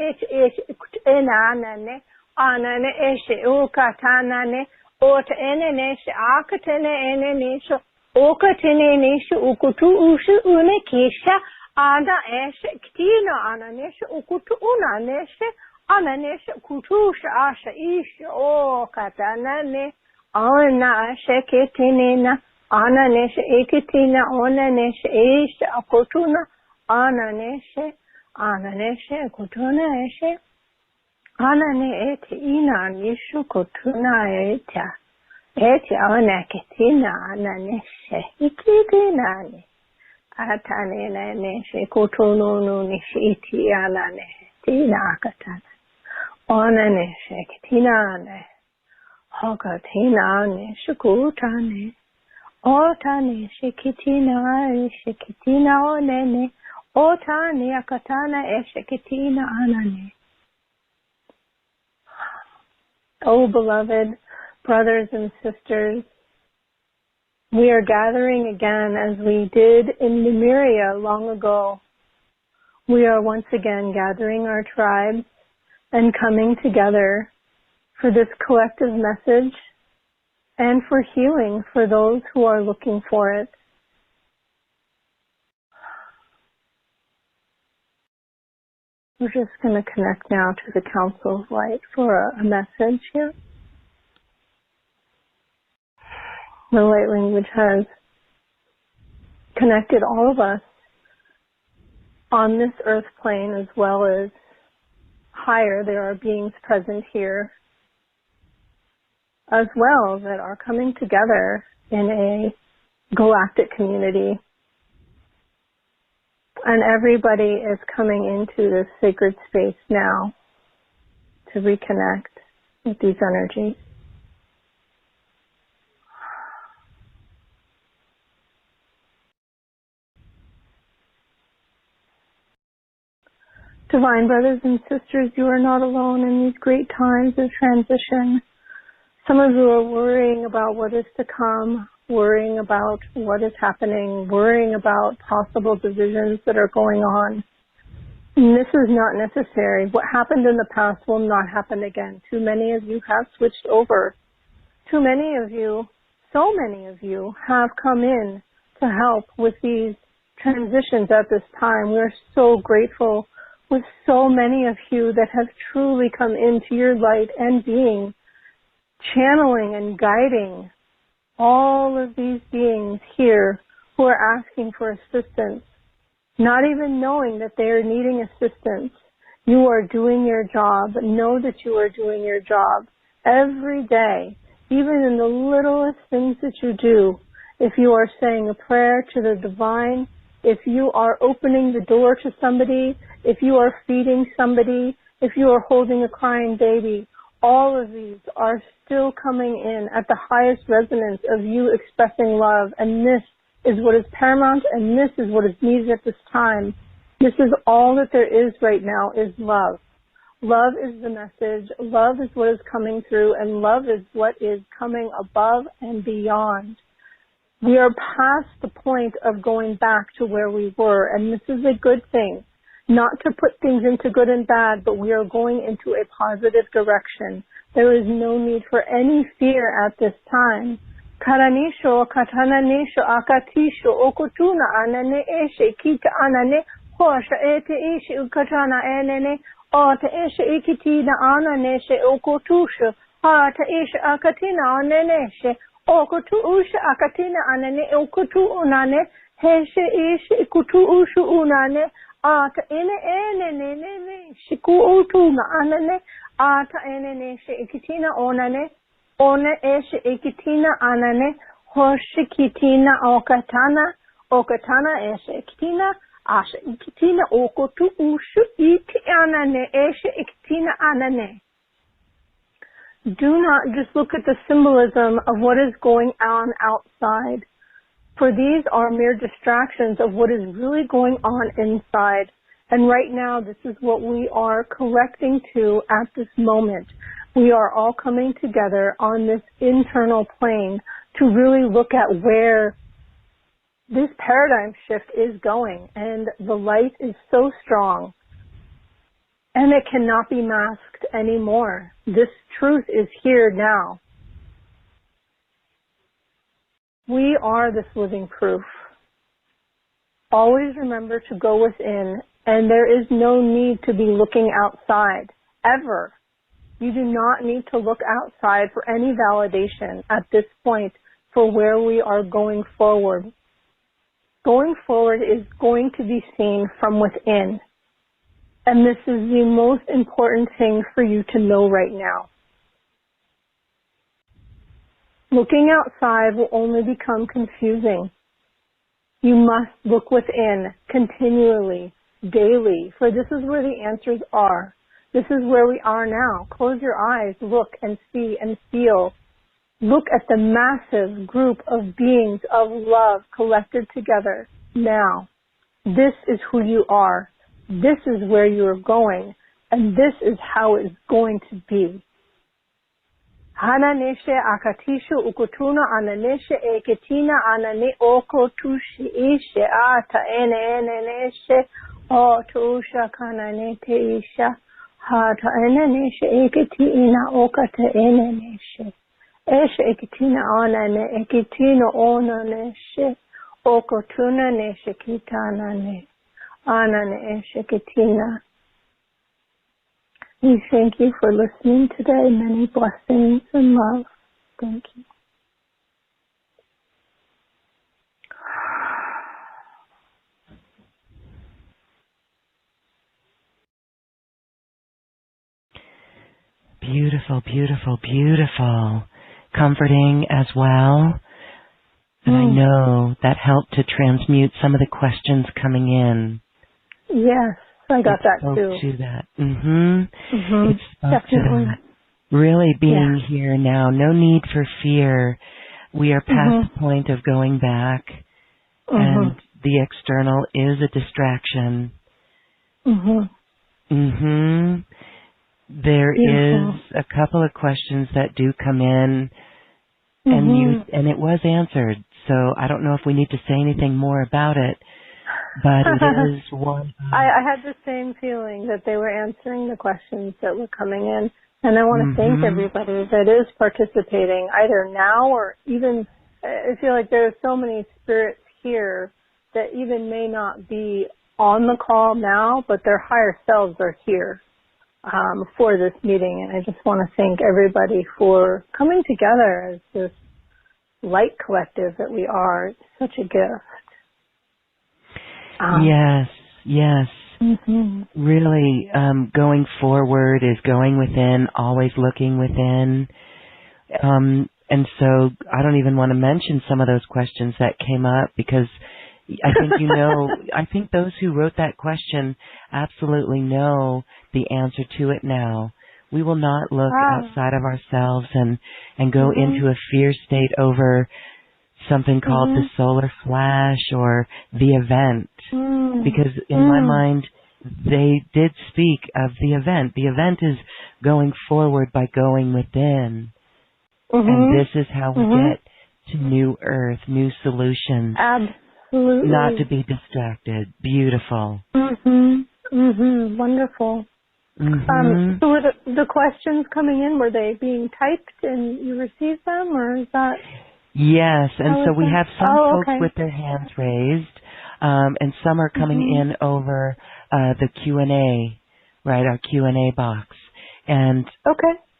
ena ana ne ishi ukata ana ne ota ene neshi akatene ene nesho okatene neshi ukutu ushi une kisha ana ishi kitino ana neshi ukutu una neshi ana neshi kutusha asha ishi okata ne ana asha kitine na Ana neshe ekitina, ona neshe eshe akotuna, ana neshe akotuna eshe, ana ne eti ina nishu kotuna eti ona ketina, ana neshe ikitina ne, atane na neshe kotono no neshe iti ana neshe tina akatana. Onane shekitinane. Hokatinane shukutane. Otane shekitina shekitina onene. Otane akatana eshekitina anane. Oh, beloved brothers and sisters, we are gathering again as we did in Lemuria long ago. We are once again gathering our tribes and coming together for this collective message and for healing for those who are looking for it. We're just going to connect now to the Council of Light for a message here. The light language has connected all of us on this earth plane as well as higher. There are beings present here as well that are coming together in a galactic community. And everybody is coming into this sacred space now to reconnect with these energies. Divine brothers and sisters, you are not alone in these great times of transition. Some of you are worrying about what is to come, worrying about what is happening, worrying about possible divisions that are going on. And this is not necessary. What happened in the past will not happen again. Too many of you have switched over. Too many of you, so many of you, have come in to help with these transitions at this time. We are so grateful with so many of you that have truly come into your light and being, channeling and guiding all of these beings here who are asking for assistance, not even knowing that they are needing assistance. You are doing your job. Know that you are doing your job every day, even in the littlest things that you do. If you are saying a prayer to the divine, if you are opening the door to somebody, if you are feeding somebody, if you are holding a crying baby, all of these are still coming in at the highest resonance of you expressing love. And this is what is paramount, and this is what is needed at this time. This is all that there is right now, is love. Love is the message. Love is what is coming through, and love is what is coming above and beyond. We are past the point of going back to where we were, and this is a good thing. Not to put things into good and bad, but we are going into a positive direction. There is no need for any fear at this time. Karanisho, katananisho, akatisho, okutuna anane eshe, kita anane, hosha ete eshe, ukatana enene, ota eshe ikitina ananeshe, okutusho, hata eshe akatina aneneshe, okutu usha akatina anane, okutu unane, heshe eshe, ikutu ushu unane, ata ene shiku utuna anane, ata ene she ikitina onane, one eshe ikitina anane, hoshikitina okatana eshe ikitina, asha ikitina okotu ushu iti anane, eshe ikitina anane. Do not just look at the symbolism of what is going on outside, for these are mere distractions of what is really going on inside. And right now, this is what we are collecting to at this moment. We are all coming together on this internal plane to really look at where this paradigm shift is going. And the light is so strong, and it cannot be masked anymore. This truth is here now. We are this living proof. Always remember to go within, and there is no need to be looking outside, ever. You do not need to look outside for any validation at this point for where we are going forward. Going forward is going to be seen from within. And this is the most important thing for you to know right now. Looking outside will only become confusing. You must look within continually, daily, for this is where the answers are. This is where we are now. Close your eyes, look and see and feel. Look at the massive group of beings of love collected together now. This is who you are. This is where you are going. And this is how it's going to be. Hananeshe akatishu ukutuna ananeshe eketina anane oko tushi ishe ata ene neshe o tusha kanane te isha hata ene neshe eketina okata ene neshe eshe eketina anane eketino ona neshe oko tuna neshe kitana ne anane eshe ketina. We thank you for listening today. Many blessings and love. Thank you. Beautiful, beautiful, beautiful. Comforting as well. And I know that helped to transmute some of the questions coming in. Yes. I got that too. To that. It spoke Definitely. to that. Really being here now. No need for fear. We are past the point of going back, and the external is a distraction. There is a couple of questions that do come in, and it was answered. So I don't know if we need to say anything more about it. But it is one. I had the same feeling that they were answering the questions that were coming in. And I want to thank everybody that is participating either now or even, I feel like there are so many spirits here that even may not be on the call now, but their higher selves are here for this meeting. And I just want to thank everybody for coming together as this light collective that we are. It's such a gift. Yes. Really, going forward is going within, always looking within. And so I don't even want to mention some of those questions that came up because I think I think those who wrote that question absolutely know the answer to it now. We will not look outside of ourselves and go into a fear state over something called the solar flash or the event, because in my mind they did speak of the event. The event is going forward by going within, and this is how we get to new earth, new solutions. Absolutely. Not to be distracted. Beautiful. Wonderful. So were the questions coming in, were they being typed and you received them, or is that... Yes, and so we have some folks with their hands raised, and some are coming in over the Q&A, right, our Q&A box. And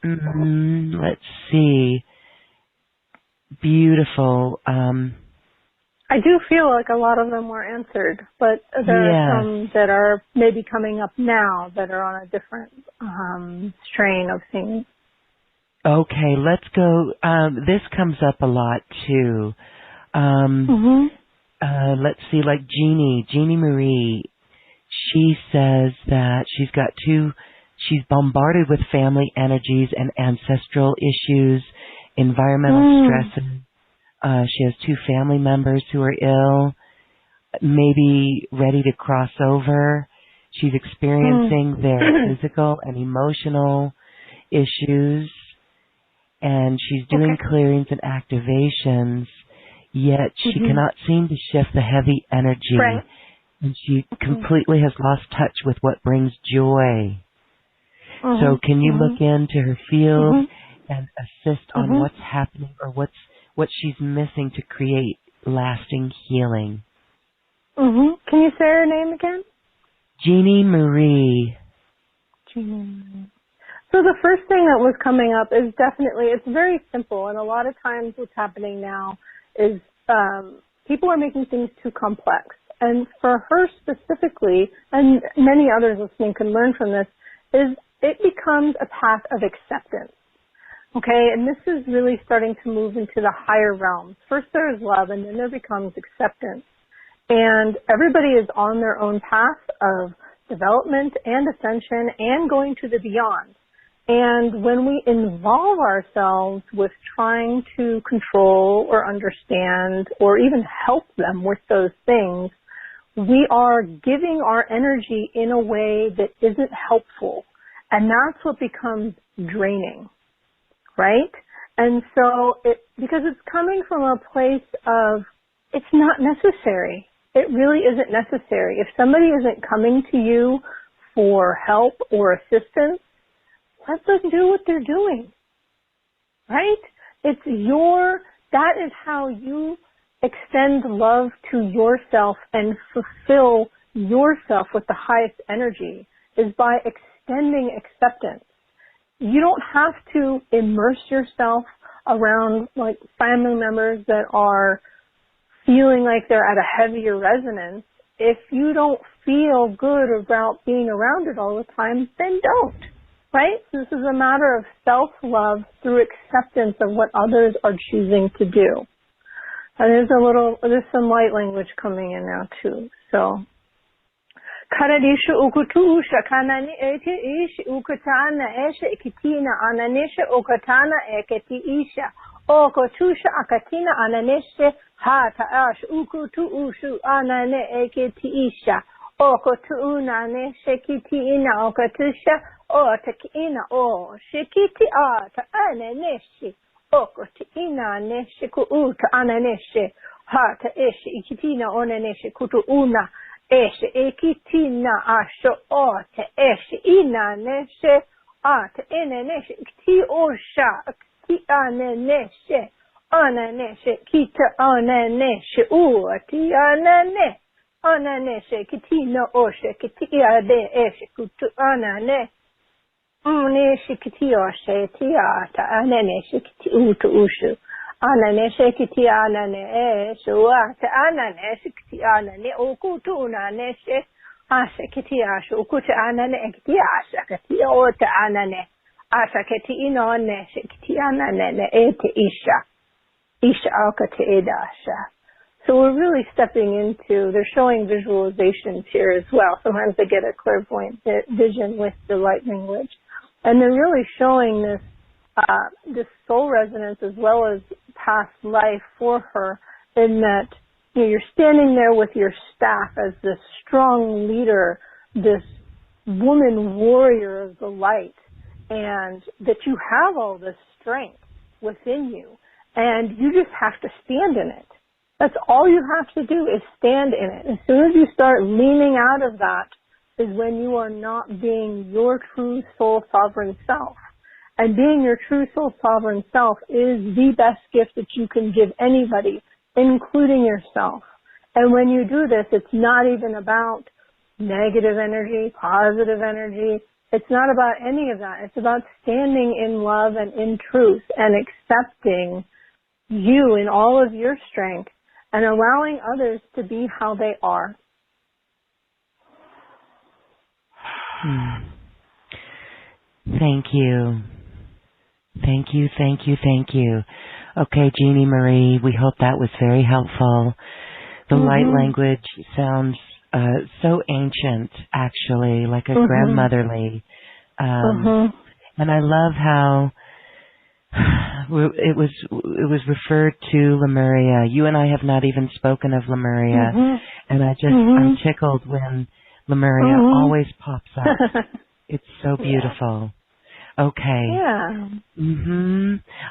let's see, beautiful. I do feel like a lot of them were answered, but there are some that are maybe coming up now that are on a different strain of things. Okay, let's go. This comes up a lot too. Let's see, like Jeannie Marie, she says that she's bombarded with family energies and ancestral issues, environmental stresses. She has 2 family members who are ill, maybe ready to cross over. She's experiencing their physical and emotional issues. And she's doing clearings and activations, yet she cannot seem to shift the heavy energy. Right. And she completely has lost touch with what brings joy. So can you look into her field and assist on what's happening or what she's missing to create lasting healing? Can you say her name again? Jeannie Marie. So the first thing that was coming up is definitely, it's very simple, and a lot of times what's happening now is people are making things too complex. And for her specifically, and many others listening can learn from this, is it becomes a path of acceptance. Okay, and this is really starting to move into the higher realms. First there is love, and then there becomes acceptance. And everybody is on their own path of development and ascension and going to the beyond. And when we involve ourselves with trying to control or understand or even help them with those things, we are giving our energy in a way that isn't helpful. And that's what becomes draining, right? And so because it's coming from a place of it's not necessary. It really isn't necessary. If somebody isn't coming to you for help or assistance, let them do what they're doing, right? That is how you extend love to yourself and fulfill yourself with the highest energy, is by extending acceptance. You don't have to immerse yourself around like family members that are feeling like they're at a heavier resonance. If you don't feel good about being around it all the time, then don't, right? This is a matter of self-love through acceptance of what others are choosing to do. And there's some light language coming in now too, so. Karadisha ukutusha kanani eti ish ukutana esha ikitina ananisha ukutana eketi isha okotusha akatina ananisha hata ash ukutu ushu anane eketi isha okotu unane shekiti ina okotusha o takina o shekiti ata ananeshi okoti ina neshi ku uta ananeshi hata eshi ikitina onaneshi kutu una eshe ekitina asho ote eshe ina neshe ate ene neshe kti osha kti ane neshe ana neshe kita ana neshe uati ana neshe kitina oshe kiti ade eshe kutu ana ne neshe kiti oshe tiata ana neshe kiti utu ushu Anane shekiti anane shuate anane shekiti anane ukutu unane she ashekiti ashu ukutu anane ekiti ashakati ota anane ashakati inone shekiti anane ete isha alkate edasha. So we're really stepping into, they're showing visualizations here as well. Sometimes they get a clairvoyant vision with the light language. And they're really showing this soul resonance as well as past life for her, in that you're standing there with your staff as this strong leader, this woman warrior of the light, and that you have all this strength within you, and you just have to stand in it. That's all you have to do, is stand in it. As soon as you start leaning out of that is when you are not being your true soul sovereign self. And being your true soul sovereign self is the best gift that you can give anybody, including yourself. And when you do this, it's not even about negative energy, positive energy. It's not about any of that. It's about standing in love and in truth and accepting you in all of your strength and allowing others to be how they are. Thank you. Thank you, thank you, thank you. Okay, Jeannie Marie, we hope that was very helpful. The light language sounds so ancient, actually, like a grandmotherly. And I love how it was referred to Lemuria. You and I have not even spoken of Lemuria, and I'm tickled when Lemuria always pops up. It's so beautiful. Okay. Yeah.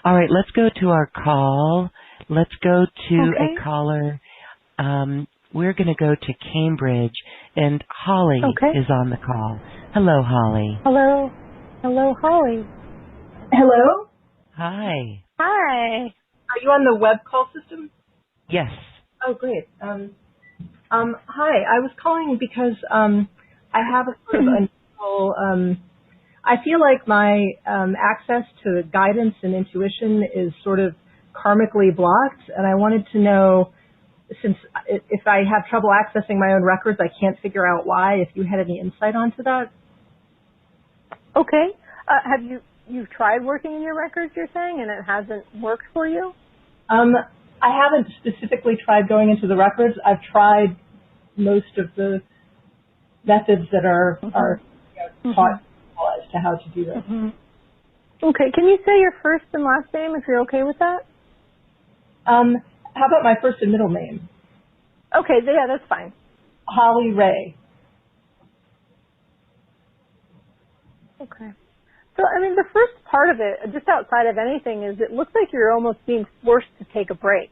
All right, let's go to our call. Let's go to a caller. We're going to go to Cambridge, and Holly is on the call. Hello, Holly. Hello. Hello, Holly. Hello? Hi. Hi. Are you on the web call system? Yes. Oh, great. Hi, I was calling because I have a sort of unusual, I feel like my access to guidance and intuition is sort of karmically blocked, and I wanted to know, since if I have trouble accessing my own records, I can't figure out why, if you had any insight onto that. Okay. Have you've tried working in your records, you're saying, and it hasn't worked for you? I haven't specifically tried going into the records. I've tried most of the methods that are taught as to how to do this. Okay, can you say your first and last name if you're okay with that? How about my first and middle name? Okay, yeah, that's fine. Holly Ray. Okay. So, I mean, the first part of it, just outside of anything, is it looks like you're almost being forced to take a break.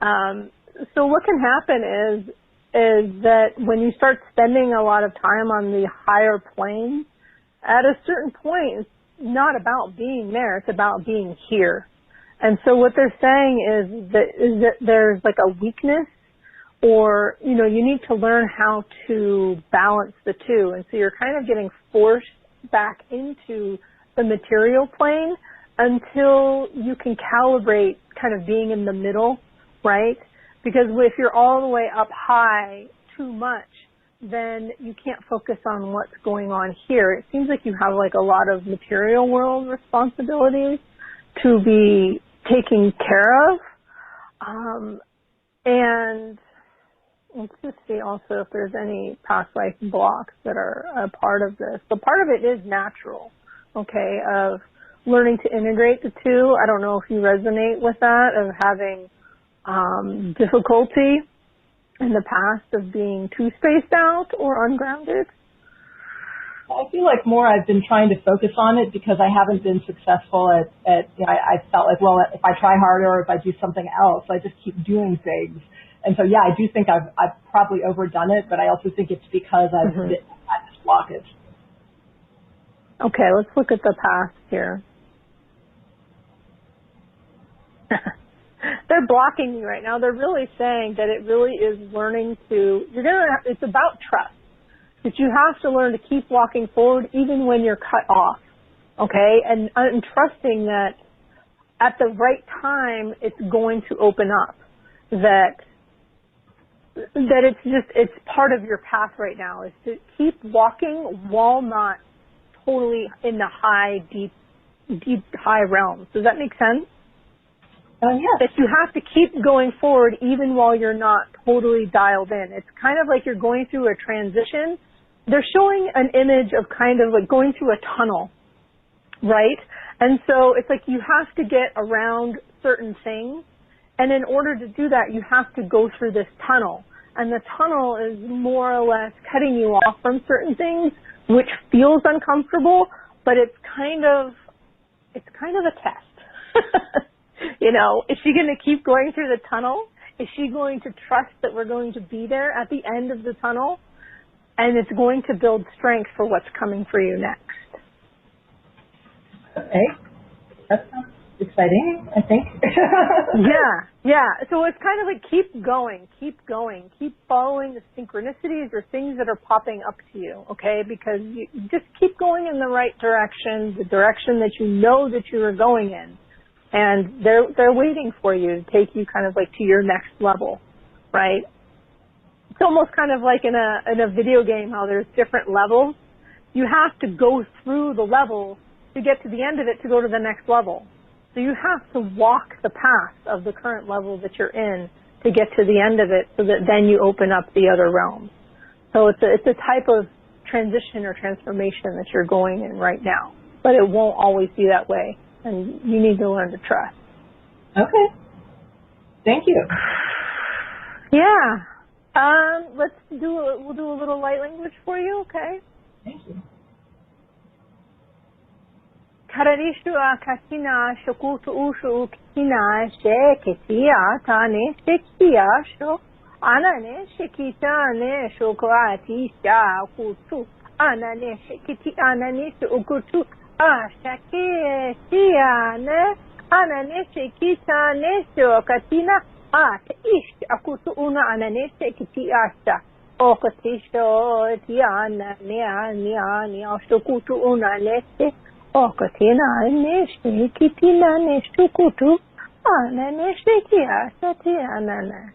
So what can happen is that when you start spending a lot of time on the higher planes, at a certain point, it's not about being there, it's about being here. And so what they're saying is that there's like a weakness, or, you know, you need to learn how to balance the two. And so you're kind of getting forced back into the material plane until you can calibrate kind of being in the middle, right? Because if you're all the way up high too much, then you can't focus on what's going on here. It seems like you have like a lot of material world responsibilities to be taken care of. And let's just see also if there's any past life blocks that are a part of this. But part of it is natural, okay, of learning to integrate the two. I don't know if you resonate with that, of having difficulty in the past of being too spaced out or ungrounded. I feel like more I've been trying to focus on it because I haven't been successful at you know, I felt like, well, if I try harder or if I do something else, I just keep doing things. And so, yeah, I do think I've probably overdone it, but I also think it's because I've had this blockage. Okay, let's look at the past here. They're blocking you right now. They're really saying that it really is learning to, it's about trust. That you have to learn to keep walking forward even when you're cut off, okay? And trusting that at the right time it's going to open up. That it's part of your path right now, is to keep walking while not totally in the deep high realms. Does that make sense? Yes. That you have to keep going forward even while you're not totally dialed in. It's kind of like you're going through a transition. They're showing an image of kind of like going through a tunnel, right? And so it's like you have to get around certain things. And in order to do that, you have to go through this tunnel. And the tunnel is more or less cutting you off from certain things, which feels uncomfortable, but it's kind of a test. You know, is she going to keep going through the tunnel? Is she going to trust that we're going to be there at the end of the tunnel? And it's going to build strength for what's coming for you next. Okay. That sounds exciting, I think. Yeah. So it's kind of like keep going, keep following the synchronicities or things that are popping up to you, okay? Because you just keep going in the right direction, the direction that you know that you are going in. And they're waiting for you to take you kind of like to your next level, right? It's almost kind of like in a video game how there's different levels. You have to go through the level to get to the end of it to go to the next level. So you have to walk the path of the current level that you're in to get to the end of it so that then you open up the other realms. So it's a type of transition or transformation that you're going in right now. But it won't always be that way. And you need to learn to trust. Okay. Thank you. Yeah. We'll do a little light language for you, okay? Thank you. Kararishu akasina shokutu ushu kina shekitia tane shekia sho anane shekita ne shokuati sha kutu anane shekiti anane ukutu shaki tiane anane shekita ne shokatina ish akutu una anane shekiti asha okatisho tiana ne shokutu una ne Okatina neshte kitina neshtukutu ana neshtekia satianana.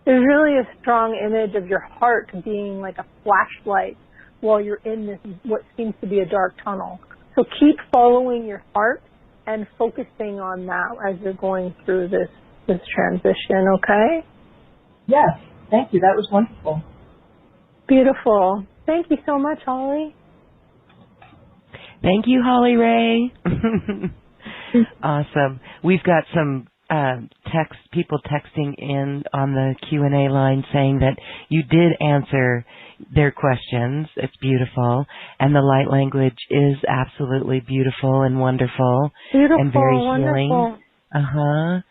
There's really a strong image of your heart being like a flashlight while you're in this what seems to be a dark tunnel. So keep following your heart and focusing on that as you're going through this transition, okay? Yes, thank you. That was wonderful. Beautiful. Thank you so much, Holly. Thank you, Holly Ray. Awesome. We've got some people texting in on the Q&A line saying that you did answer their questions. It's beautiful. And the light language is absolutely beautiful and wonderful. Beautiful, and very wonderful. healing.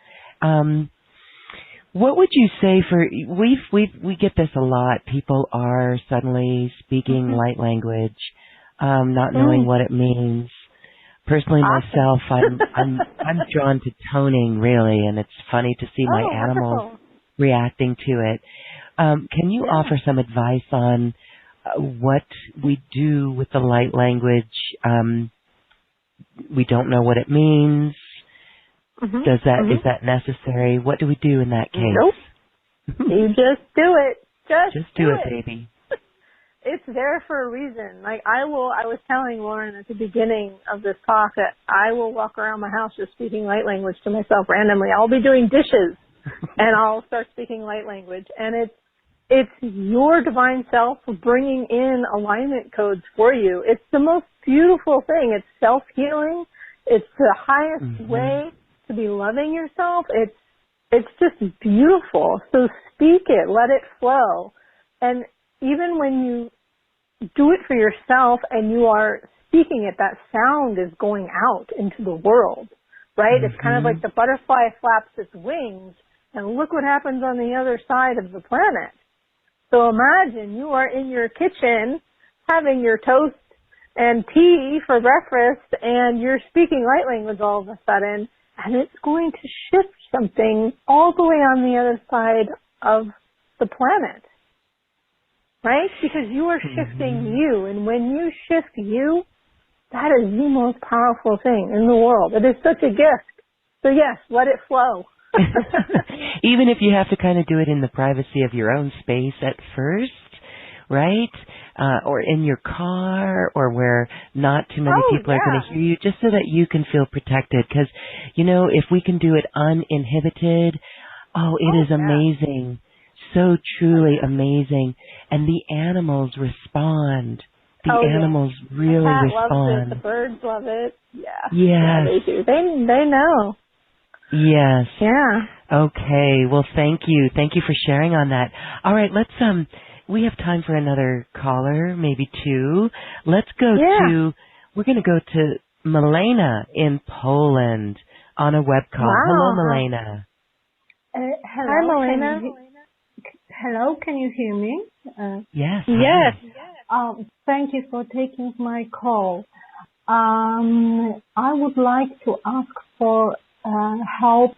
What would you say for we get this a lot. People are suddenly speaking light language, not knowing what it means. Personally, myself, I'm drawn to toning really, and it's funny to see my animals reacting to it. Can you offer some advice on what we do with the light language? We don't know what it means. Is that necessary? What do we do in that case? Nope. You just do it. Just do it, baby. It's there for a reason. Like I was telling Lauren at the beginning of this talk that I will walk around my house just speaking light language to myself randomly. I'll be doing dishes and I'll start speaking light language. And it's your divine self bringing in alignment codes for you. It's the most beautiful thing. It's self-healing. It's the highest way to be loving yourself. It's just beautiful. So speak it, let it flow. And even when you do it for yourself and you are speaking it, that sound is going out into the world, right? It's kind of like the butterfly flaps its wings and look what happens on the other side of the planet. So imagine you are in your kitchen having your toast and tea for breakfast and you're speaking light language all of a sudden, and it's going to shift something all the way on the other side of the planet, right? Because you are shifting you, and when you shift you, that is the most powerful thing in the world. It is such a gift. So yes, let it flow. Even if you have to kind of do it in the privacy of your own space at first, right? Or in your car, or where not too many people are going to hear you, just so that you can feel protected. Because, if we can do it uninhibited, it is amazing. So truly amazing. And the animals respond. The animals really the cat respond. Loves it. The birds love it. Yeah. Yes. Yeah, they do. They know. Yes. Yeah. Okay. Well, thank you. Thank you for sharing on that. All right. Let's, we have time for another caller, maybe two. Let's go we're going to go to Milena in Poland on a web call. Wow. Hello, Milena. Hello. Hi, Milena. Hello, can you hear me? Yes. Yes. Thank you for taking my call. I would like to ask for help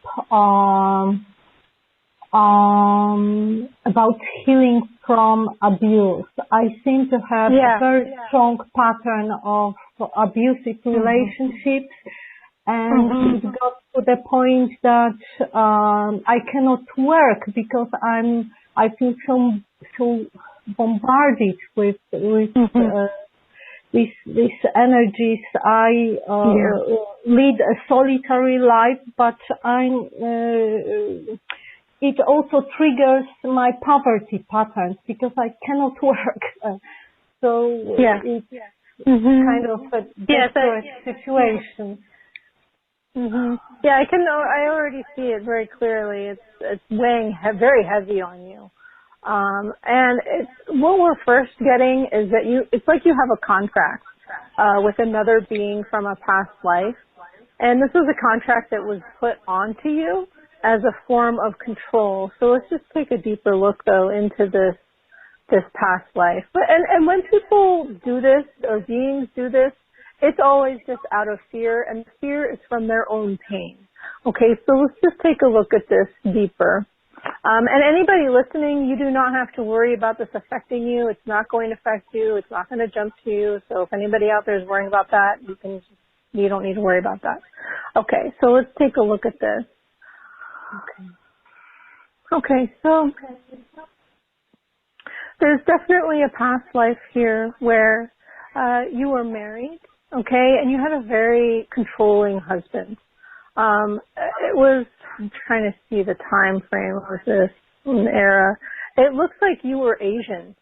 about healing from abuse. I seem to have a very strong pattern of abusive relationships, and it got to the point that I cannot work because I feel so bombarded with these energies. I lead a solitary life, but it also triggers my poverty patterns because I cannot work. It's kind of a desperate situation. Yeah, I already see it very clearly. It's weighing very heavy on you. And what we're first getting is that it's like you have a contract with another being from a past life. And this is a contract that was put onto you as a form of control. So let's just take a deeper look, though, into this past life. And when people do this, or beings do this, it's always just out of fear, and fear is from their own pain. Okay, so let's just take a look at this deeper. And anybody listening, you do not have to worry about this affecting you. It's not going to affect you. It's not going to jump to you. So if anybody out there is worrying about that, you don't need to worry about that. Okay, so let's take a look at this. Okay, so there's definitely a past life here where you were married, okay, and you had a very controlling husband. I'm trying to see the time frame of this era. It looks like you were Asian.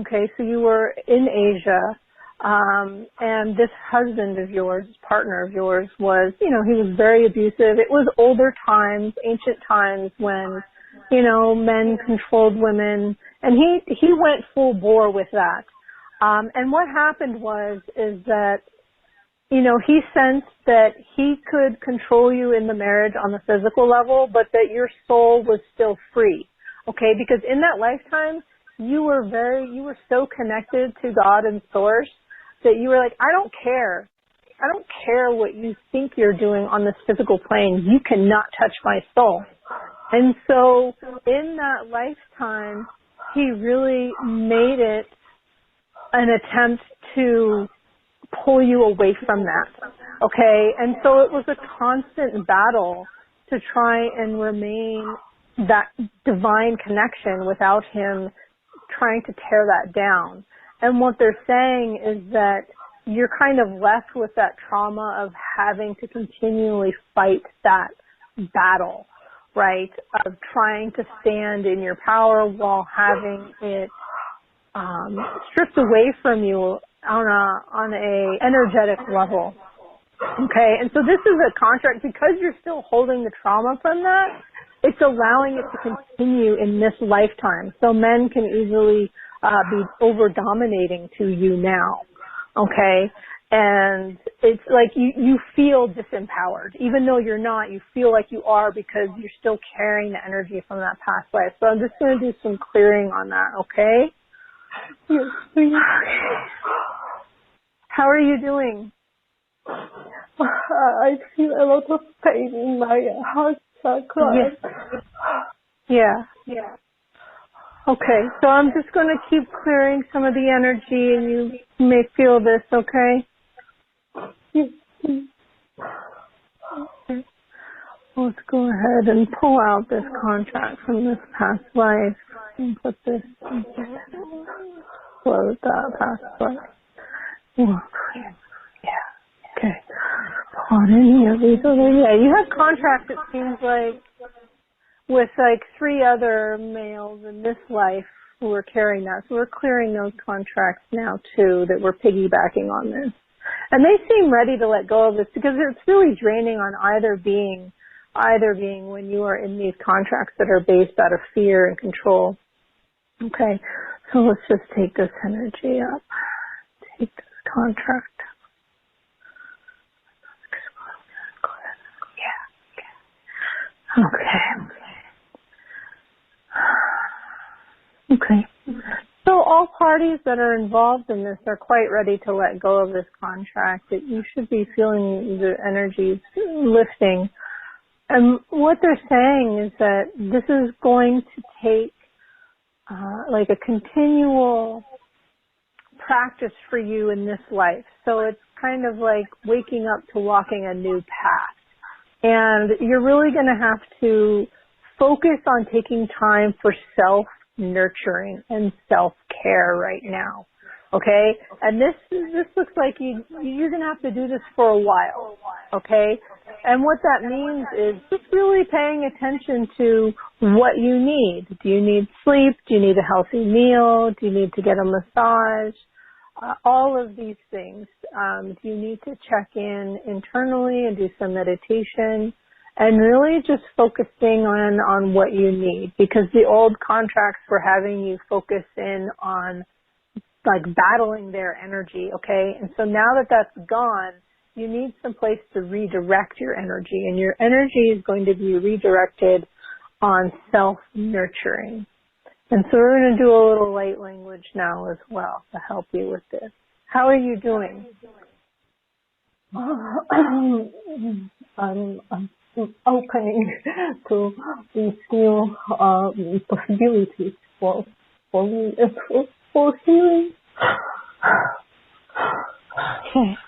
Okay, so you were in Asia, and this husband of yours, partner of yours, was, he was very abusive. It was older times, ancient times when, men controlled women, and he went full bore with that. And what happened is that, he sensed that he could control you in the marriage on the physical level, but that your soul was still free. Okay, because in that lifetime, you were so connected to God and Source that you were like, I don't care. I don't care what you think you're doing on this physical plane. You cannot touch my soul. And so in that lifetime, he really made it an attempt to pull you away from that. Okay? And so it was a constant battle to try and remain that divine connection without him trying to tear that down. And what they're saying is that you're kind of left with that trauma of having to continually fight that battle, right? Of trying to stand in your power while having it stripped away from you on a energetic level. Okay, and so this is a contract because you're still holding the trauma from that. It's allowing it to continue in this lifetime. So men can easily be over-dominating to you now, okay? And it's like you feel disempowered. Even though you're not, you feel like you are because you're still carrying the energy from that past life. So I'm just going to do some clearing on that, okay? Yes, please. How are you doing? I feel a lot of pain in my heart chakra. Yeah. Okay, so I'm just going to keep clearing some of the energy, and you may feel this, okay? Yes. Okay. Let's go ahead and pull out this contract from this past life and put this, close that past life. Yeah. Okay. On any of these other, you have contracts, it seems like, with like 3 other males in this life who are carrying that. So we're clearing those contracts now too, that we're piggybacking on this. And they seem ready to let go of this because it's really draining on either being when you are in these contracts that are based out of fear and control. Okay, so let's just take this energy up. Take this contract. Okay. So all parties that are involved in this are quite ready to let go of this contract. That you should be feeling the energies lifting. And what they're saying is that this is going to take like a continual practice for you in this life. So it's kind of like waking up to walking a new path. And you're really going to have to focus on taking time for self-nurturing and self-care right now. Okay? And this looks like you're going to have to do this for a while. Okay? And what that means is just really paying attention to what you need. Do you need sleep? Do you need a healthy meal? Do you need to get a massage? All of these things. Do you need to check in internally and do some meditation? And really just focusing on what you need, because the old contracts were having you focus in on like battling their energy, okay? And so now that that's gone, you need some place to redirect your energy, and your energy is going to be redirected on self-nurturing. And so we're going to do a little light language now as well to help you with this. How are you doing? I'm opening to these new possibilities for me for healing. Okay.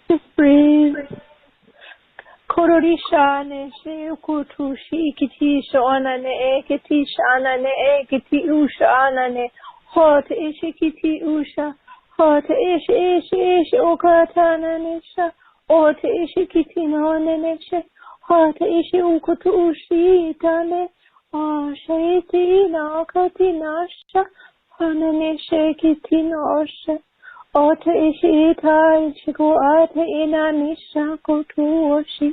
Just breathe. Kororisha she kutushi kiti shona ne ekiti shana ne ekiti usha ne hot ishi kiti usha hot ishi okatana nesha hot ishi kiti no ne nesha hot ishi ukutu ushi tane Shaitina Katina Sha Hanani Shakitina Osha Ota Ishita Shiku Ata Inanisha Kotuoshi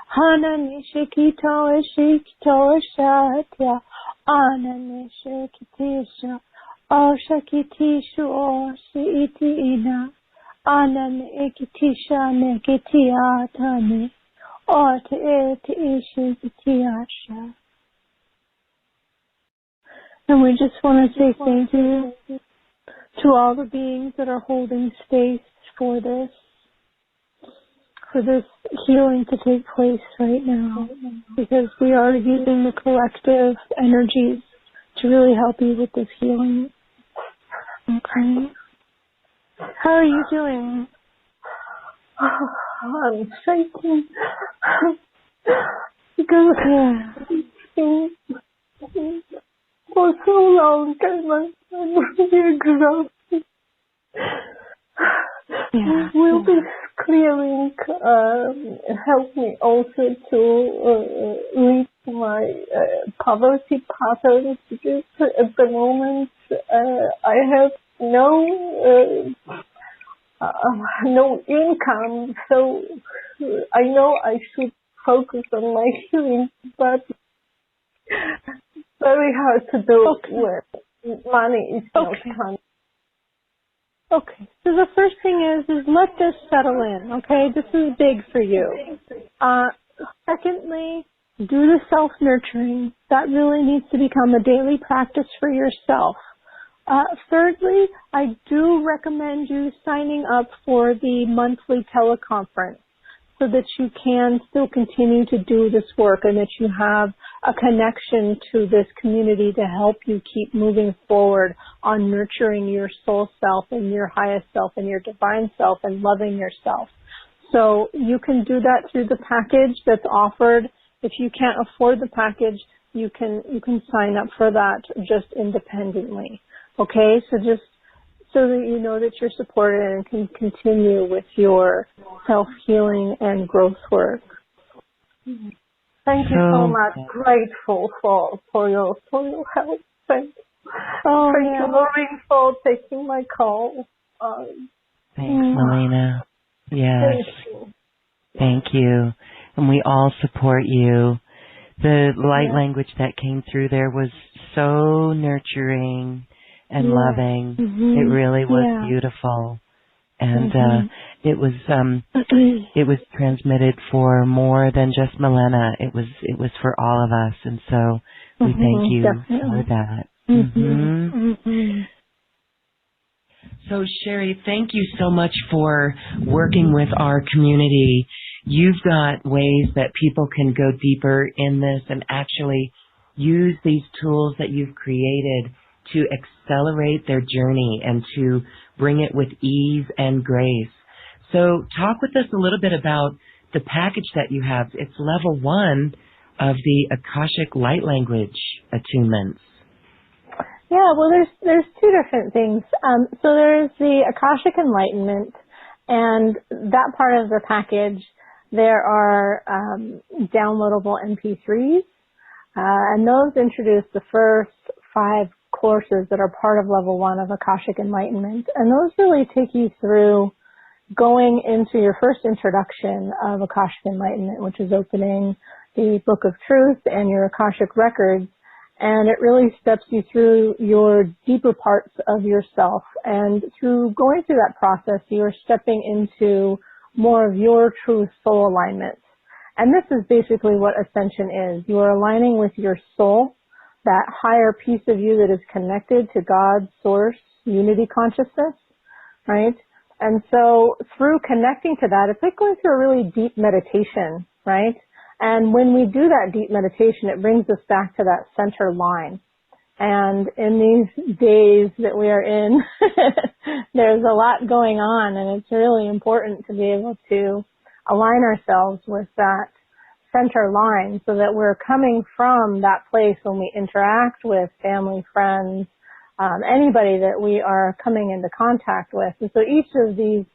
Hanani Shakito Shikito Shatya Anani Shakitisha Oshakitishu Oshi Itina Anani Ikitisha Nekitiatane Ota Eti Ishi Kitiasha. And we just want to say thank you to all the beings that are holding space for this healing to take place right now, because we are using the collective energies to really help you with this healing. Okay. How are you doing? I'm shaking. Because for so long, I'm really exhausted. Will this clearing help me also to reach my poverty patterns? Because at the moment I have no income, so I know I should focus on my healing, but very hard to do when money is not coming. Okay, so the first thing is let this settle in, okay? This is big for you. Secondly, do the self-nurturing. That really needs to become a daily practice for yourself. Thirdly, I do recommend you signing up for the monthly teleconference so that you can still continue to do this work and that you have a connection to this community to help you keep moving forward on nurturing your soul self and your highest self and your divine self and loving yourself. So you can do that through the package that's offered. If you can't afford the package, you can sign up for that just independently. Okay, so just so that you know that you're supported and can continue with your self-healing and growth work. Thank you so much. Grateful for your help. Thank you, Maureen, for taking my call. Thanks, Melina. Yes. Thank you. And we all support you. The light language that came through there was so nurturing and loving. It really was beautiful. And it was transmitted for more than just Melina. It was for all of us, and so we thank you for that. So Sherry, thank you so much for working with our community. You've got ways that people can go deeper in this and actually use these tools that you've created to accelerate their journey and to bring it with ease and grace. So talk with us a little bit about the package that you have. It's level 1 of the Akashic Light Language attunements. Yeah, well, there's two different things. So there's the Akashic Enlightenment, and that part of the package, there are downloadable MP3s, and those introduce the first 5 courses that are part of level 1 of Akashic Enlightenment. And those really take you through going into your first introduction of Akashic Enlightenment, which is opening the Book of Truth and your Akashic Records. And it really steps you through your deeper parts of yourself. And through going through that process, you are stepping into more of your true soul alignment. And this is basically what ascension is. You are aligning with your soul, that higher piece of you that is connected to God's source, unity consciousness, right? And so through connecting to that, it's like going through a really deep meditation, right? And when we do that deep meditation, it brings us back to that center line. And in these days that we are in, there's a lot going on, and it's really important to be able to align ourselves with that center line so that we're coming from that place when we interact with family, friends, anybody that we are coming into contact with. And so each of these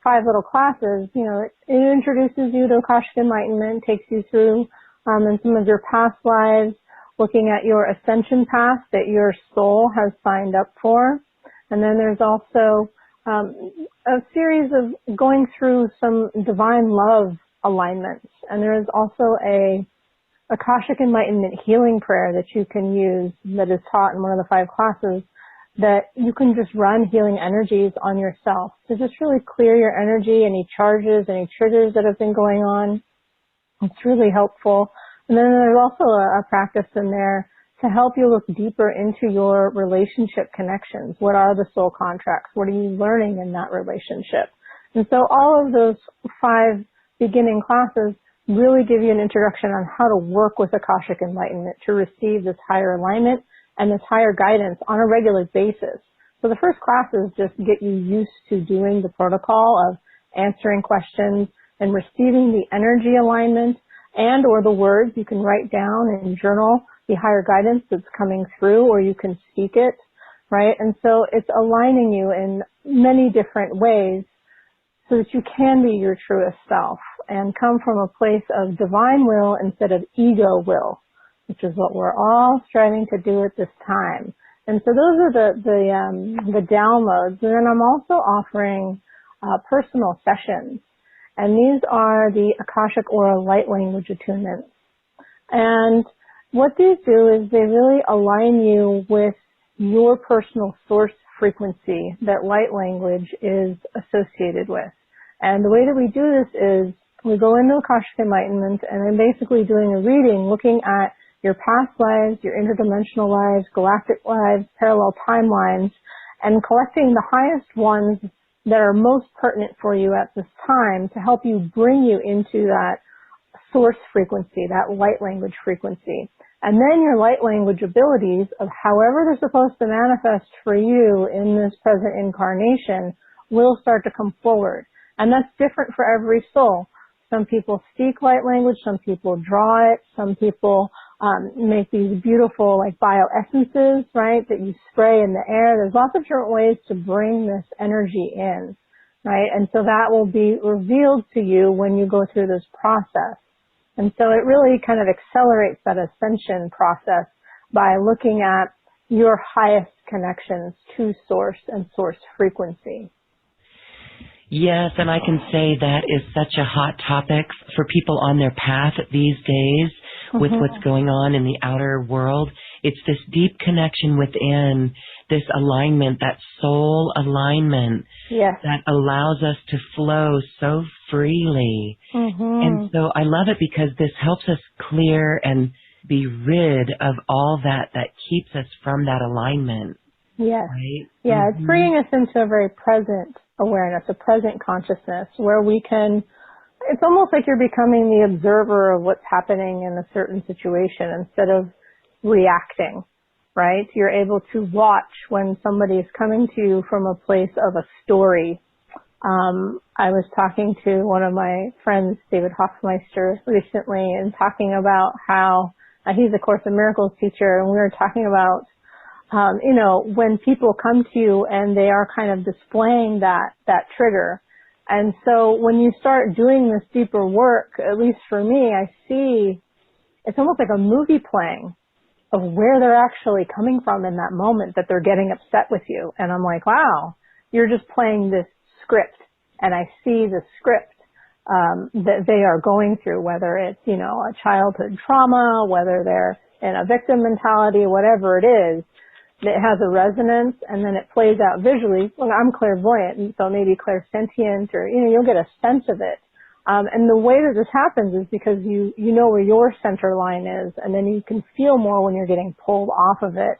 5 little classes, you know, it introduces you to Akashic Enlightenment, takes you through in some of your past lives, looking at your ascension path that your soul has signed up for. And then there's also a series of going through some divine love alignments. And there is also a Akashic Enlightenment healing prayer that you can use that is taught in one of the 5 classes, that you can just run healing energies on yourself to just really clear your energy, any charges, any triggers that have been going on. It's really helpful. And then there's also a practice in there to help you look deeper into your relationship connections. What are the soul contracts? What are you learning in that relationship? And so all of those 5 beginning classes really give you an introduction on how to work with Akashic Enlightenment to receive this higher alignment and this higher guidance on a regular basis. So the first classes just get you used to doing the protocol of answering questions and receiving the energy alignment and or the words. You can write down and journal the higher guidance that's coming through, or you can speak it, right? And so it's aligning you in many different ways so that you can be your truest self and come from a place of divine will instead of ego will, which is what we're all striving to do at this time. And so those are the downloads. And then I'm also offering personal sessions. And these are the Akashic Aura Light Language attunements. And what these do is they really align you with your personal source frequency that light language is associated with. And the way that we do this is we go into Akashic Enlightenment and then basically doing a reading looking at your past lives, your interdimensional lives, galactic lives, parallel timelines, and collecting the highest ones that are most pertinent for you at this time to help you bring you into that source frequency, that light language frequency. And then your light language abilities of however they're supposed to manifest for you in this present incarnation will start to come forward. And that's different for every soul. Some people speak light language, some people draw it, some people make these beautiful like bioessences, right, that you spray in the air. There's lots of different ways to bring this energy in, right? And so that will be revealed to you when you go through this process. And so it really kind of accelerates that ascension process by looking at your highest connections to source and source frequency. Yes, and I can say that is such a hot topic for people on their path these days with what's going on in the outer world. It's this deep connection within, this alignment, that soul alignment that allows us to flow so freely. And so I love it because this helps us clear and be rid of all that keeps us from that alignment. Yes. Right? Yeah, it's bringing us into a very present awareness, a present consciousness where we can, it's almost like you're becoming the observer of what's happening in a certain situation instead of reacting, right? You're able to watch when somebody is coming to you from a place of a story. I was talking to one of my friends, David Hoffmeister, recently and talking about how he's a Course in Miracles teacher, and we were talking about when people come to you and they are kind of displaying that trigger. And so when you start doing this deeper work, at least for me, I see it's almost like a movie playing of where they're actually coming from in that moment that they're getting upset with you. And I'm like, wow, you're just playing this script. And I see the script that they are going through, whether it's, a childhood trauma, whether they're in a victim mentality, whatever it is. It has a resonance, and then it plays out visually. Well, I'm clairvoyant, and so maybe clairsentient, or, you'll get a sense of it. And the way that this happens is because you know where your center line is, and then you can feel more when you're getting pulled off of it.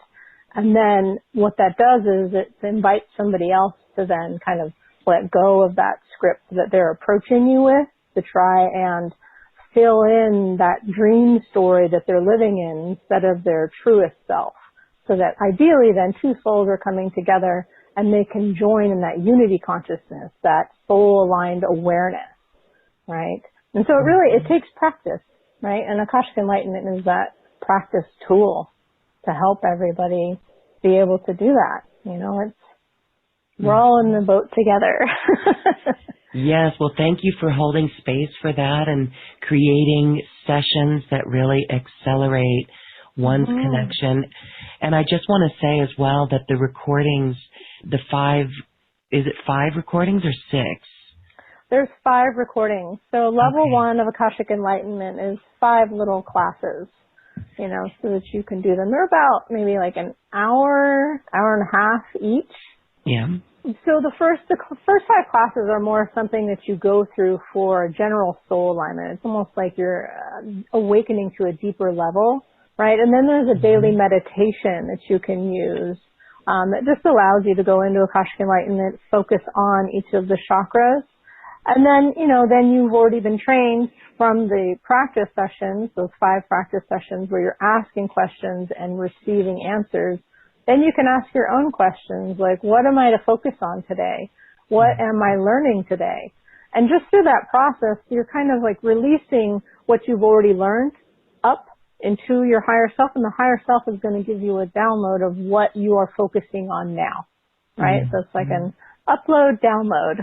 And then what that does is it invites somebody else to then kind of let go of that script that they're approaching you with to try and fill in that dream story that they're living in instead of their truest self. So that ideally then two souls are coming together and they can join in that unity consciousness, that soul-aligned awareness, right? And so it takes practice, right? And Akashic Enlightenment is that practice tool to help everybody be able to do that. We're all in the boat together. Yes, well, thank you for holding space for that and creating sessions that really accelerate one's connection. And I just want to say as well that the recordings, is it 5 recordings or 6? There's 5 recordings. So level 1 of Akashic Enlightenment is 5 little classes, so that you can do them. They're about maybe like an hour and a half each. Yeah. So the first 5 classes are more something that you go through for general soul alignment. It's almost like you're awakening to a deeper level, right? And then there's a daily meditation that you can use that just allows you to go into Akashic Enlightenment, focus on each of the chakras. And then, then you've already been trained from the practice sessions, those 5 practice sessions where you're asking questions and receiving answers. Then you can ask your own questions like, what am I to focus on today? What am I learning today? And just through that process, you're kind of like releasing what you've already learned up into your higher self, and the higher self is going to give you a download of what you are focusing on now, right? So it's like an upload, download.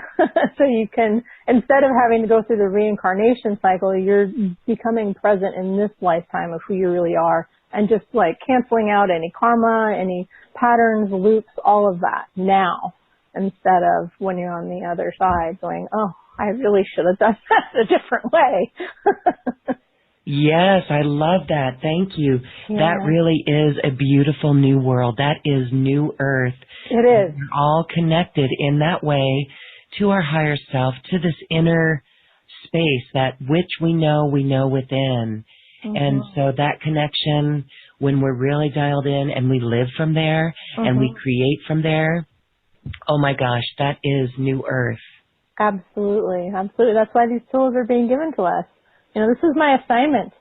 So you can, instead of having to go through the reincarnation cycle, you're becoming present in this lifetime of who you really are, and just like canceling out any karma, any patterns, loops, all of that now, instead of when you're on the other side going, oh, I really should have done that a different way. Yes, I love that. Thank you. Yeah. That really is a beautiful new world. That is new earth. It is. We're all connected in that way to our higher self, to this inner space that which we know within. And so that connection, when we're really dialed in and we live from there and we create from there, oh my gosh, that is new earth. Absolutely. Absolutely. That's why these tools are being given to us. This is my assignment.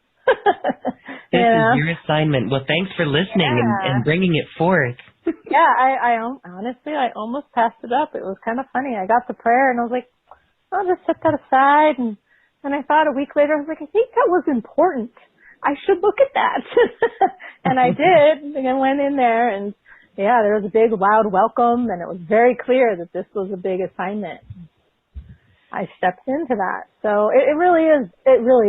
This is your assignment. Well, thanks for listening and bringing it forth. Yeah, I honestly, I almost passed it up. It was kind of funny. I got the prayer and I was like, I'll just set that aside. And I thought a week later, I was like, I think that was important. I should look at that. And I did. And I went in there and there was a big loud welcome, and it was very clear that this was a big assignment. I stepped into that. So it really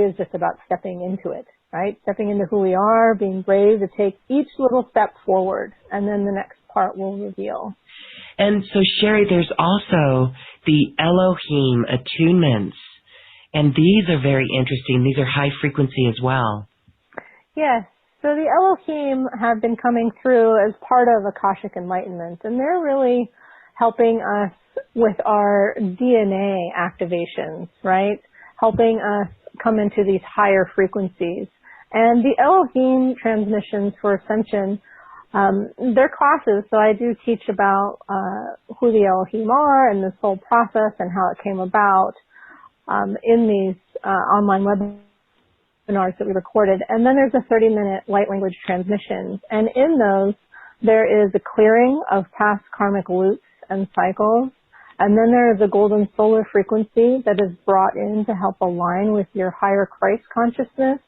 is just about stepping into it, right? Stepping into who we are, being brave to take each little step forward, and then the next part will reveal. And so, Sherry, there's also the Elohim attunements, and these are very interesting. These are high frequency as well. Yes. So the Elohim have been coming through as part of Akashic Enlightenment, and they're really helping us with our DNA activations, right? Helping us come into these higher frequencies. And the Elohim transmissions for Ascension, they're classes, so I do teach about who the Elohim are and this whole process and how it came about in these online webinars that we recorded. And then there's a 30-minute light language transmissions. And in those, there is a clearing of past karmic loops and cycles. And then there is a golden solar frequency that is brought in to help align with your higher Christ consciousness,